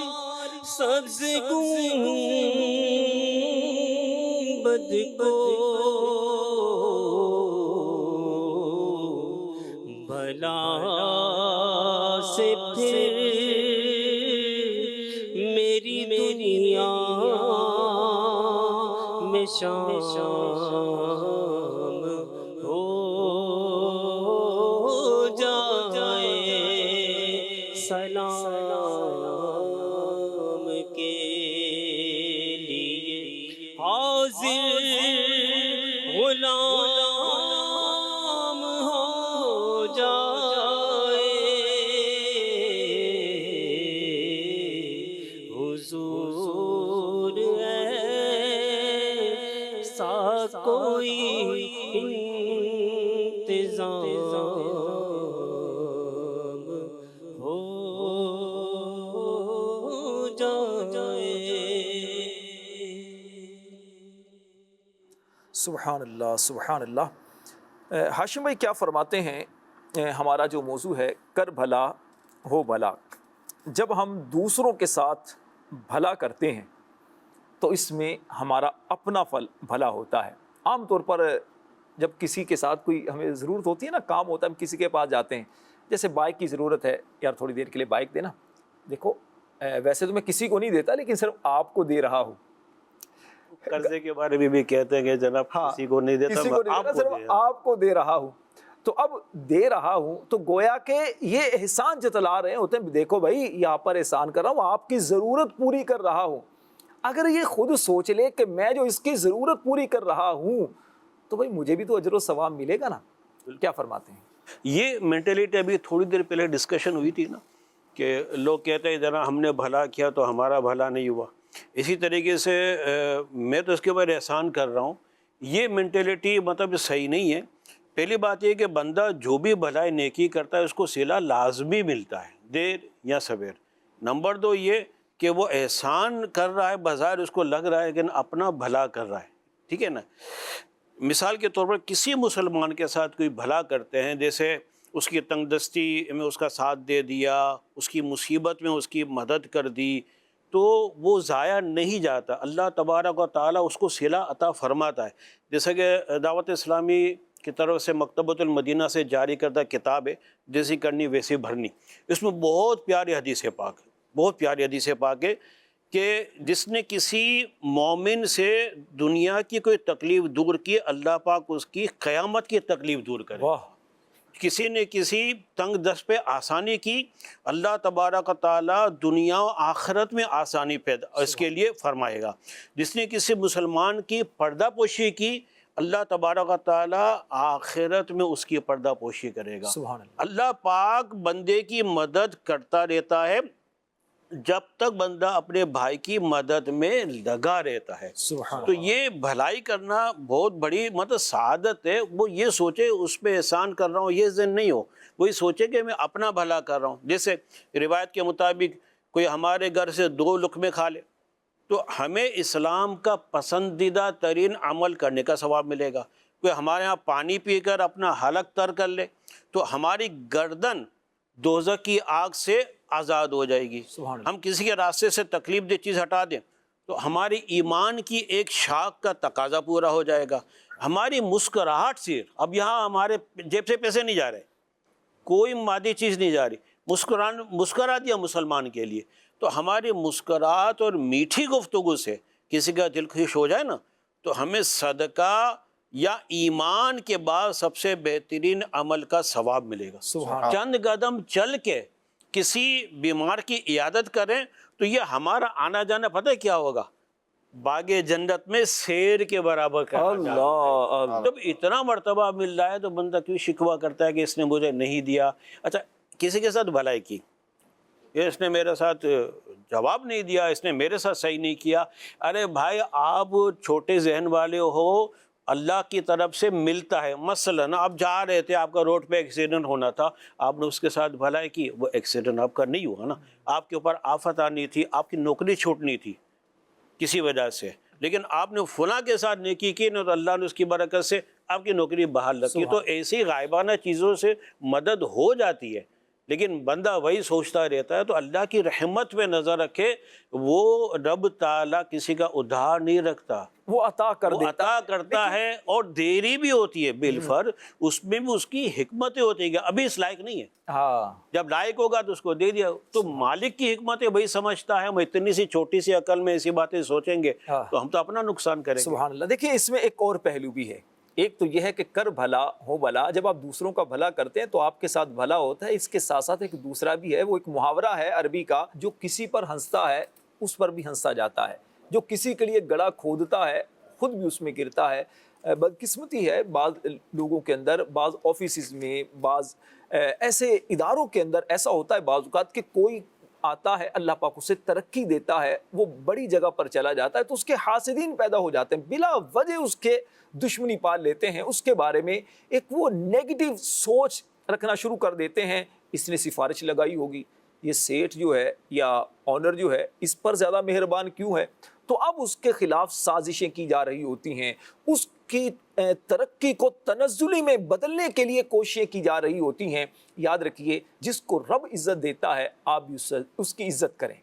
سبز گنبد کو، بھلا سے پھر میری دنیا میں شام ہو جائے، سلام کے لیے حاضر غلام ہو جائے، حضور ایسا کوئی انتظام ہو جائے. سبحان اللہ سبحان اللہ. ہاشم بھائی کیا فرماتے ہیں؟ ہمارا جو موضوع ہے کر بھلا ہو بھلا، جب ہم دوسروں کے ساتھ بھلا کرتے ہیں تو اس میں ہمارا اپنا پھل بھلا ہوتا ہے. عام طور پر جب کسی کے ساتھ کوئی ہمیں ضرورت ہوتی ہے نا، کام ہوتا ہے، ہم کسی کے پاس جاتے ہیں، جیسے بائک کی ضرورت ہے، یار تھوڑی دیر کے لیے بائک دینا. دیکھو ویسے تو میں کسی کو نہیں دیتا، لیکن صرف آپ کو دے رہا ہوں. قرضے کے بارے میں بھی کہتے ہیں کہ جناب کسی کو نہیں دیتا، صرف آپ کو دے رہا ہوں. تو اب دے رہا ہوں تو گویا کہ یہ احسان جتلا رہے ہوتے ہیں، دیکھو بھائی یہاں پر احسان کر رہا ہوں، آپ کی ضرورت پوری کر رہا ہوں. اگر یہ خود سوچ لے کہ میں جو اس کی ضرورت پوری کر رہا ہوں تو بھائی مجھے بھی تو اجر و ثواب ملے گا نا. کیا فرماتے ہیں؟ یہ مینٹیلیٹی ابھی تھوڑی دیر پہلے ڈسکشن ہوئی تھی نا، کہ لوگ کہتے ہیں ذرا ہم نے بھلا کیا تو ہمارا بھلا نہیں ہوا. اسی طریقے سے میں تو اس کے اوپر احسان کر رہا ہوں. یہ مینٹیلیٹی مطلب صحیح نہیں ہے، پہلی بات یہ کہ بندہ جو بھی بھلائی نیکی کرتا ہے اس کو صلہ لازمی ملتا ہے، دیر یا سویر۔ نمبر 2 یہ کہ وہ احسان کر رہا ہے، بظاہر اس کو لگ رہا ہے کہ اپنا بھلا کر رہا ہے، ٹھیک ہے نا۔ مثال کے طور پر کسی مسلمان کے ساتھ کوئی بھلا کرتے ہیں، جیسے اس کی تنگ دستی میں اس کا ساتھ دے دیا، اس کی مصیبت میں اس کی مدد کر دی، تو وہ ضائع نہیں جاتا، اللہ تبارک و تعالیٰ اس کو صلہ عطا فرماتا ہے۔ جیسا کہ دعوت اسلامی کی طرف سے مکتبۃ المدینہ سے جاری کردہ کتاب ہے جیسی کرنی ویسی بھرنی، اس میں بہت پیاری حدیث پاک، بہت پیاری حدیث پاک ہے کہ جس نے کسی مومن سے دنیا کی کوئی تکلیف دور کی، اللہ پاک اس کی قیامت کی تکلیف دور کرے۔ کسی نے کسی تنگ دست پہ آسانی کی، اللہ تبارک و تعالیٰ دنیا و آخرت میں آسانی پیدا اس کے لیے فرمائے گا۔ جس نے کسی مسلمان کی پردہ پوشی کی، اللہ تبارک و تعالیٰ آخرت میں اس کی پردہ پوشی کرے گا۔ سبحان اللہ۔ اللہ پاک بندے کی مدد کرتا رہتا ہے جب تک بندہ اپنے بھائی کی مدد میں لگا رہتا ہے۔ سبحان تو یہ بھلائی کرنا بہت بڑی مطلب سعادت ہے۔ وہ یہ سوچے اس پہ احسان کر رہا ہوں، یہ ذہن نہیں ہو، وہی سوچے کہ میں اپنا بھلا کر رہا ہوں۔ جیسے روایت کے مطابق کوئی ہمارے گھر سے 2 لقمے کھا لے تو ہمیں اسلام کا پسندیدہ ترین عمل کرنے کا ثواب ملے گا۔ کوئی ہمارے ہاں پانی پی کر اپنا حلق تر کر لے تو ہماری گردن دوزخ کی آگ سے آزاد ہو جائے گی۔ ہم کسی کے راستے سے تکلیف دہ چیز ہٹا دیں تو ہماری ایمان کی ایک شاخ کا تقاضا پورا ہو جائے گا۔ ہماری مسکراہٹ سے، اب یہاں ہمارے جیب سے پیسے نہیں جا رہے، کوئی مادی چیز نہیں جا رہی، مسکرا دیا مسلمان کے لیے، تو ہماری مسکراہٹ اور میٹھی گفتگو سے کسی کا دل خوش ہو جائے نا، تو ہمیں صدقہ یا ایمان کے بعد سب سے بہترین عمل کا ثواب ملے گا۔ چند قدم چل کے کسی بیمار کی عیادت کریں تو یہ ہمارا آنا جانا پتہ ہے کیا ہوگا؟ باغ جنت میں سیر کے برابر کا۔ اللہ، جب اتنا مرتبہ مل رہا ہے تو بندہ کیوں شکوہ کرتا ہے کہ اس نے مجھے نہیں دیا؟ اچھا، کسی کے ساتھ بھلائی کی، یہ اس نے میرے ساتھ جواب نہیں دیا، اس نے میرے ساتھ صحیح نہیں کیا۔ ارے بھائی، آپ چھوٹے ذہن والے ہو، اللہ کی طرف سے ملتا ہے۔ مثلاً آپ جا رہے تھے، آپ کا روڈ پہ ایکسیڈنٹ ہونا تھا، آپ نے اس کے ساتھ بھلائی کی، وہ ایکسیڈنٹ آپ کا نہیں ہوا نا، آپ کے اوپر آفت آنی تھی، آپ کی نوکری چھوٹنی تھی کسی وجہ سے، لیکن آپ نے فلاں کے ساتھ نیکی کی نا، تو اللہ نے اس کی برکت سے آپ کی نوکری بحال رکھی۔ تو ایسی غائبانہ چیزوں سے مدد ہو جاتی ہے، لیکن بندہ وہی سوچتا رہتا ہے۔ تو اللہ کی رحمت پہ نظر رکھے، وہ رب تعالیٰ کسی کا ادھار نہیں رکھتا، وہ عطا کر دیتا، عطا کرتا ہے، اور دیری بھی ہوتی ہے بالفر، اس میں بھی اس کی حکمتیں ہوتی ہیں کہ ابھی اس لائق نہیں ہے، ہاں، جب لائق ہوگا تو اس کو دے دیا۔ تو مالک کی حکمتیں وہی سمجھتا ہے۔ ہم اتنی سی چھوٹی سی عقل میں ایسی باتیں سوچیں گے تو ہم تو اپنا نقصان کریں گے۔ سبحان اللہ۔ دیکھیے، اس میں ایک اور پہلو بھی ہے۔ ایک تو یہ ہے کہ کر بھلا ہو بھلا، جب آپ دوسروں کا بھلا کرتے ہیں تو آپ کے ساتھ بھلا ہوتا ہے۔ اس کے ساتھ ساتھ ایک دوسرا بھی ہے، وہ ایک محاورہ ہے عربی کا، جو کسی پر ہنستا ہے اس پر بھی ہنسا جاتا ہے، جو کسی کے لیے گڑھا کھودتا ہے خود بھی اس میں گرتا ہے۔ بدقسمتی ہے بعض لوگوں کے اندر، بعض آفیسز میں، بعض ایسے اداروں کے اندر ایسا ہوتا ہے بعض اوقات کہ کوئی آتا ہے، اللہ پاک اسے ترقی دیتا ہے، وہ بڑی جگہ پر چلا جاتا ہے تو اس کے حاسدین پیدا ہو جاتے ہیں، بلا وجہ اس کے دشمنی پال لیتے ہیں، اس کے بارے میں ایک وہ نیگیٹو سوچ رکھنا شروع کر دیتے ہیں۔ اس نے سفارش لگائی ہوگی، یہ سیٹھ جو ہے یا آنر جو ہے اس پر زیادہ مہربان کیوں ہے؟ تو اب اس کے خلاف سازشیں کی جا رہی ہوتی ہیں، اس کی ترقی کو تنزلی میں بدلنے کے لیے کوششیں کی جا رہی ہوتی ہیں۔ یاد رکھیے، جس کو رب عزت دیتا ہے آپ بھی اس کی عزت کریں،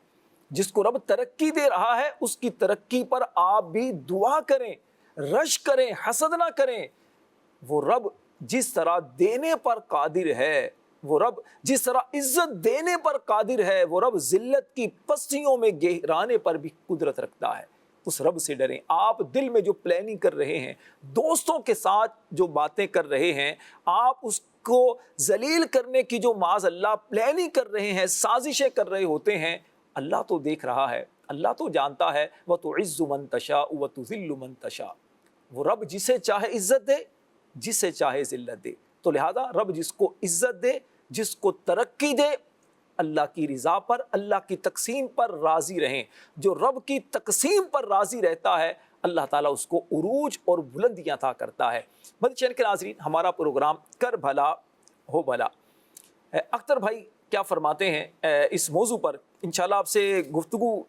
جس کو رب ترقی دے رہا ہے اس کی ترقی پر آپ بھی دعا کریں، رش کریں، حسد نہ کریں۔ وہ رب جس طرح دینے پر قادر ہے، وہ رب جس طرح عزت دینے پر قادر ہے، وہ رب ذلت کی پستیوں میں گہرانے پر بھی قدرت رکھتا ہے۔ اس رب سے ڈریں۔ آپ دل میں جو پلاننگ کر رہے ہیں، دوستوں کے ساتھ جو باتیں کر رہے ہیں، آپ اس کو ذلیل کرنے کی جو معاذ اللہ پلاننگ کر رہے ہیں، سازشیں کر رہے ہوتے ہیں، اللہ تو دیکھ رہا ہے، اللہ تو جانتا ہے۔ وَتُعِزُّ مَن تَشَاءُ وَتُذِلُّ مَن تَشَاءُ۔ وہ رب جسے چاہے عزت دے، جسے چاہے ذلت دے۔ تو لہذا رب جس کو عزت دے، جس کو ترقی دے، اللہ کی رضا پر، اللہ کی تقسیم پر راضی رہیں۔ جو رب کی تقسیم پر راضی رہتا ہے، اللہ تعالیٰ اس کو عروج اور بلندیاں عطا کرتا ہے۔ مدنی چینل کے ناظرین، ہمارا پروگرام کر بھلا ہو بھلا۔ اختر بھائی کیا فرماتے ہیں اس موضوع پر؟ انشاءاللہ آپ سے گفتگو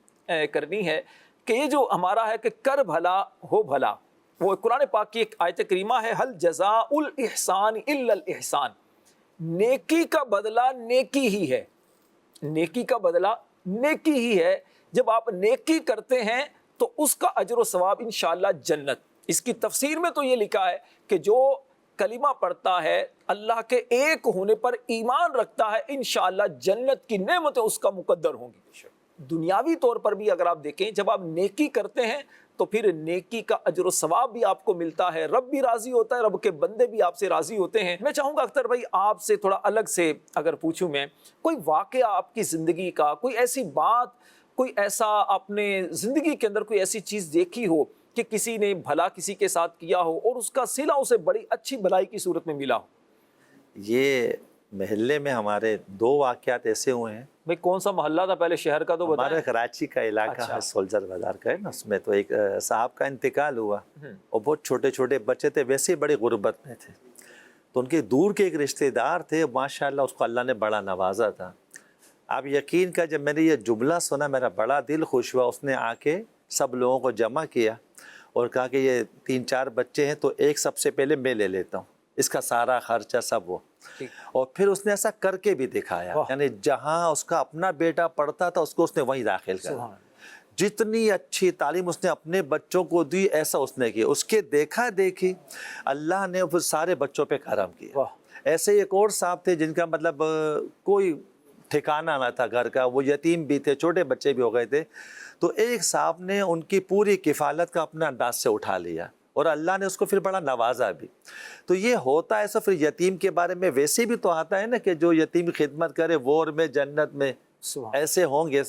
کرنی ہے کہ یہ جو ہمارا ہے کہ کر بھلا ہو بھلا، وہ قرآن پاک کی ایک آیت کریمہ ہے، حل جزاء الاحسان الا الاحسان، نیکی کا بدلہ نیکی ہی ہے، نیکی کا بدلہ نیکی ہی ہے۔ جب آپ نیکی کرتے ہیں تو اس کا اجر و ثواب انشاءاللہ جنت۔ اس کی تفسیر میں تو یہ لکھا ہے کہ جو کلمہ پڑھتا ہے، اللہ کے ایک ہونے پر ایمان رکھتا ہے، انشاءاللہ جنت کی نعمتیں اس کا مقدر ہوں گی۔ دنیاوی طور پر بھی اگر آپ دیکھیں، جب آپ نیکی کرتے ہیں تو پھر نیکی کا اجر و ثواب بھی آپ کو ملتا ہے، رب بھی راضی ہوتا ہے، رب کے بندے بھی آپ سے راضی ہوتے ہیں۔ میں چاہوں گا اختر بھائی آپ سے تھوڑا الگ سے اگر پوچھوں میں، کوئی واقعہ آپ کی زندگی کا، کوئی ایسی بات، کوئی ایسا آپ نے زندگی کے اندر کوئی ایسی چیز دیکھی ہو کہ کسی نے بھلا کسی کے ساتھ کیا ہو اور اس کا صلہ اسے بڑی اچھی بھلائی کی صورت میں ملا ہو؟ یہ محلے میں ہمارے 2 واقعات ایسے ہوئے ہیں۔ بھائی کون سا محلہ تھا؟ پہلے شہر کا تو بتائیں۔ ہمارے کراچی کا علاقہ ہے، سولجر بازار کا ہے نا، اس میں تو ایک صاحب کا انتقال ہوا اور بہت چھوٹے چھوٹے بچے تھے، ویسے بڑی غربت میں تھے، تو ان کے دور کے ایک رشتہ دار تھے، ماشاءاللہ اس کو اللہ نے بڑا نوازا تھا۔ آپ یقین کا جب میں نے یہ جملہ سنا میرا بڑا دل خوش ہوا۔ اس نے آ کے سب لوگوں کو جمع کیا اور کہا کہ یہ 3-4 بچے ہیں تو ایک سب سے پہلے میں لے لیتا ہوں، اس کا سارا خرچہ سب وہ، اور پھر اس نے ایسا کر کے بھی دکھایا، یعنی جہاں اس کا اپنا بیٹا پڑھتا تھا اس کو اس نے وہیں داخل کرا، جتنی اچھی تعلیم اس نے اپنے بچوں کو دی ایسا اس نے کیا، اس کے دیکھا دیکھی اللہ نے وہ سارے بچوں پہ کرم کیا۔ ایسے ایک اور صاحب تھے جن کا مطلب کوئی ٹھکانہ نہ تھا گھر کا، وہ یتیم بھی تھے، چھوٹے بچے بھی ہو گئے تھے، تو ایک صاحب نے ان کی پوری کفالت کا اپنے انداز سے اٹھا لیا اور اللہ نے اس کو پھر بڑا نوازا بھی۔ تو یہ ہوتا ہے ایسا۔ پھر یتیم کے بارے میں ویسے بھی تو آتا ہے نا کہ جو یتیم کی خدمت کرے وہ اور میں جنت میں، ایسے ہوں گے،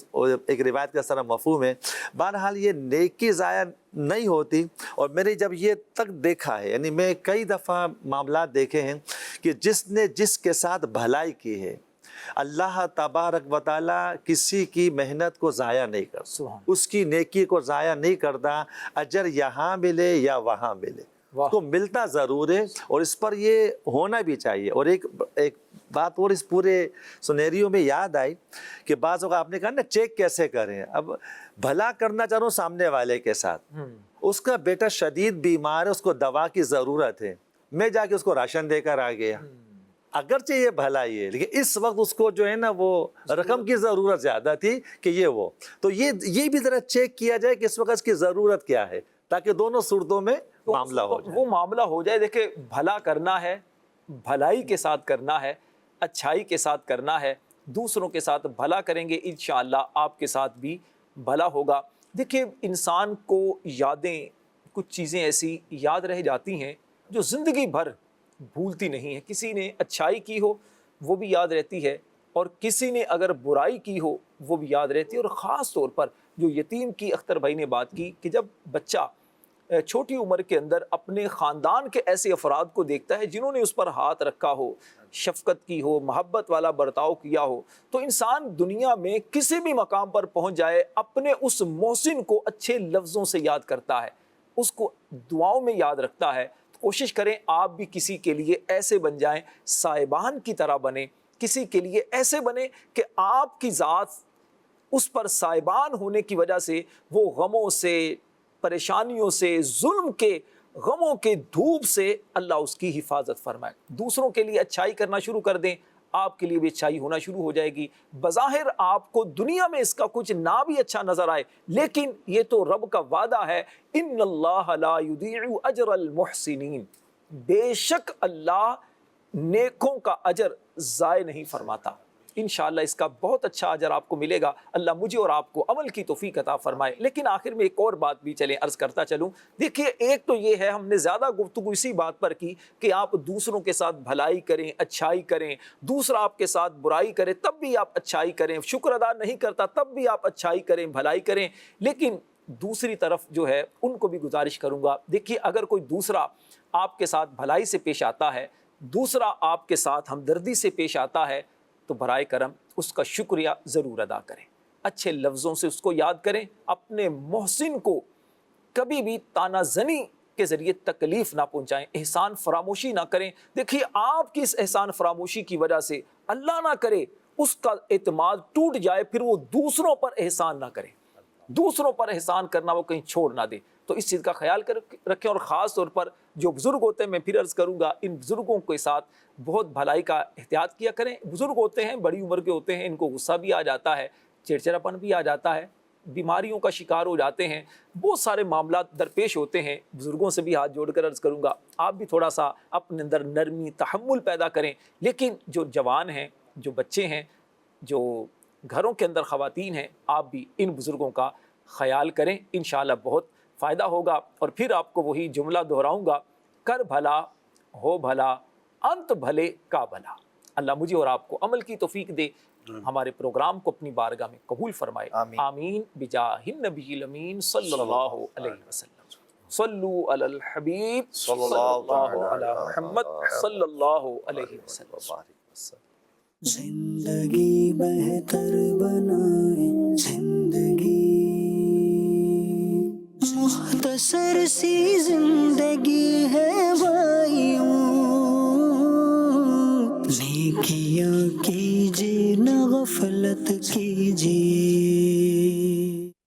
ایک روایت کا سارا مفہوم ہے۔ بہرحال یہ نیکی ضائع نہیں ہوتی، اور میں نے جب یہ تک دیکھا ہے، یعنی میں کئی دفعہ معاملات دیکھے ہیں کہ جس نے جس کے ساتھ بھلائی کی ہے، اللہ تبارک و تعالیٰ کسی کی محنت کو ضائع نہیں کرتا، اس کی نیکی کو ضائع نہیں کرتا، اجر یہاں ملے یا وہاں ملے، تو ملتا ضرور ہے، اور اس پر یہ ہونا بھی چاہیے۔ اور ایک بات اور اس پورے سنیریو میں یاد آئی کہ بعض اوقات آپ نے کہا نا چیک کیسے کریں، اب بھلا کرنا چاہ رہا ہوں سامنے والے کے ساتھ، اس کا بیٹا شدید بیمار ہے، اس کو دوا کی ضرورت ہے، میں جا کے اس کو راشن دے کر آ گیا، اگرچہ یہ بھلائی ہے لیکن اس وقت اس کو جو ہے نا وہ رقم کی ضرورت زیادہ تھی کہ وہ تو یہ بھی ذرا چیک کیا جائے کہ اس وقت اس کی ضرورت کیا ہے، تاکہ دونوں صورتوں میں معاملہ ہو جائے، وہ معاملہ ہو جائے۔ دیکھیں بھلا کرنا ہے، بھلائی کے ساتھ کرنا ہے، اچھائی کے ساتھ کرنا ہے، دوسروں کے ساتھ بھلا کریں گے انشاءاللہ آپ کے ساتھ بھی بھلا ہوگا۔ دیکھیں انسان کو یادیں، کچھ چیزیں ایسی یاد رہ جاتی ہیں جو زندگی بھر بھولتی نہیں ہے۔ کسی نے اچھائی کی ہو وہ بھی یاد رہتی ہے، اور کسی نے اگر برائی کی ہو وہ بھی یاد رہتی ہے۔ اور خاص طور پر جو یتیم کی اختر بھائی نے بات کی کہ جب بچہ چھوٹی عمر کے اندر اپنے خاندان کے ایسے افراد کو دیکھتا ہے جنہوں نے اس پر ہاتھ رکھا ہو، شفقت کی ہو، محبت والا برتاؤ کیا ہو، تو انسان دنیا میں کسی بھی مقام پر پہنچ جائے اپنے اس محسن کو اچھے لفظوں سے یاد کرتا ہے، اس کو دعاؤں میں یاد رکھتا ہے۔ کوشش کریں آپ بھی کسی کے لیے ایسے بن جائیں، صاحبان کی طرح بنیں، کسی کے لیے ایسے بنیں کہ آپ کی ذات اس پر صاحبان ہونے کی وجہ سے وہ غموں سے، پریشانیوں سے، ظلم کے غموں کے دھوپ سے اللہ اس کی حفاظت فرمائے۔ دوسروں کے لیے اچھائی کرنا شروع کر دیں، آپ کے لیے بھی اچھائی ہونا شروع ہو جائے گی۔ بظاہر آپ کو دنیا میں اس کا کچھ نہ بھی اچھا نظر آئے، لیکن یہ تو رب کا وعدہ ہے، ان اللہ لا یضیع اجر المحسنین، بے شک اللہ نیکوں کا اجر ضائع نہیں فرماتا۔ انشاءاللہ اس کا بہت اچھا اجر آپ کو ملے گا۔ اللہ مجھے اور آپ کو عمل کی توفیق عطا فرمائے۔ لیکن آخر میں ایک اور بات بھی چلیں عرض کرتا چلوں۔ دیکھیے ایک تو یہ ہے، ہم نے زیادہ گفتگو اسی بات پر کی کہ آپ دوسروں کے ساتھ بھلائی کریں، اچھائی کریں، دوسرا آپ کے ساتھ برائی کرے تب بھی آپ اچھائی کریں، شکر ادا نہیں کرتا تب بھی آپ اچھائی کریں، بھلائی کریں۔ لیکن دوسری طرف جو ہے ان کو بھی گزارش کروں گا، دیکھیے اگر کوئی دوسرا آپ کے ساتھ بھلائی سے پیش آتا ہے، دوسرا آپ کے ساتھ ہمدردی سے پیش آتا ہے، تو برائے کرم اس کا شکریہ ضرور ادا کریں، اچھے لفظوں سے اس کو یاد کریں، اپنے محسن کو کبھی بھی تانا زنی کے ذریعے تکلیف نہ پہنچائیں، احسان فراموشی نہ کریں۔ دیکھیے آپ کی اس احسان فراموشی کی وجہ سے اللہ نہ کرے اس کا اعتماد ٹوٹ جائے، پھر وہ دوسروں پر احسان نہ کرے، دوسروں پر احسان کرنا وہ کہیں چھوڑ نہ دے۔ تو اس چیز کا خیال رکھیں، اور خاص طور پر جو بزرگ ہوتے ہیں، میں پھر عرض کروں گا، ان بزرگوں کے ساتھ بہت بھلائی کا احتیاط کیا کریں۔ بزرگ ہوتے ہیں، بڑی عمر کے ہوتے ہیں، ان کو غصہ بھی آ جاتا ہے، چڑچڑاپن بھی آ جاتا ہے، بیماریوں کا شکار ہو جاتے ہیں، بہت سارے معاملات درپیش ہوتے ہیں۔ بزرگوں سے بھی ہاتھ جوڑ کر عرض کروں گا آپ بھی تھوڑا سا اپنے اندر نرمی تحمل پیدا کریں۔ لیکن جو جوان ہیں، جو بچے ہیں، جو گھروں کے اندر خواتین ہیں، آپ بھی ان بزرگوں کا خیال کریں، انشاءاللہ بہت فائدہ ہوگا۔ اور پھر آپ کو وہی جملہ دہراؤں گا، کر بھلا ہو بھلا انت بھلے کا بھلا۔ اللہ مجھے اور آپ کو عمل کی توفیق دے، ہمارے پروگرام کو اپنی بارگاہ میں قبول فرمائے، آمین بجاہ النبی الامین صلی اللہ علیہ وسلم۔ صلو علی الحبیب صلی اللہ علی محمد صلی اللہ علیہ وسلم۔ زندگی بہتر بنائیں، زندگی مختصر سی زندگی ہے بھائیوں، نیکیاں کیجیے نہ غفلت کیجیے۔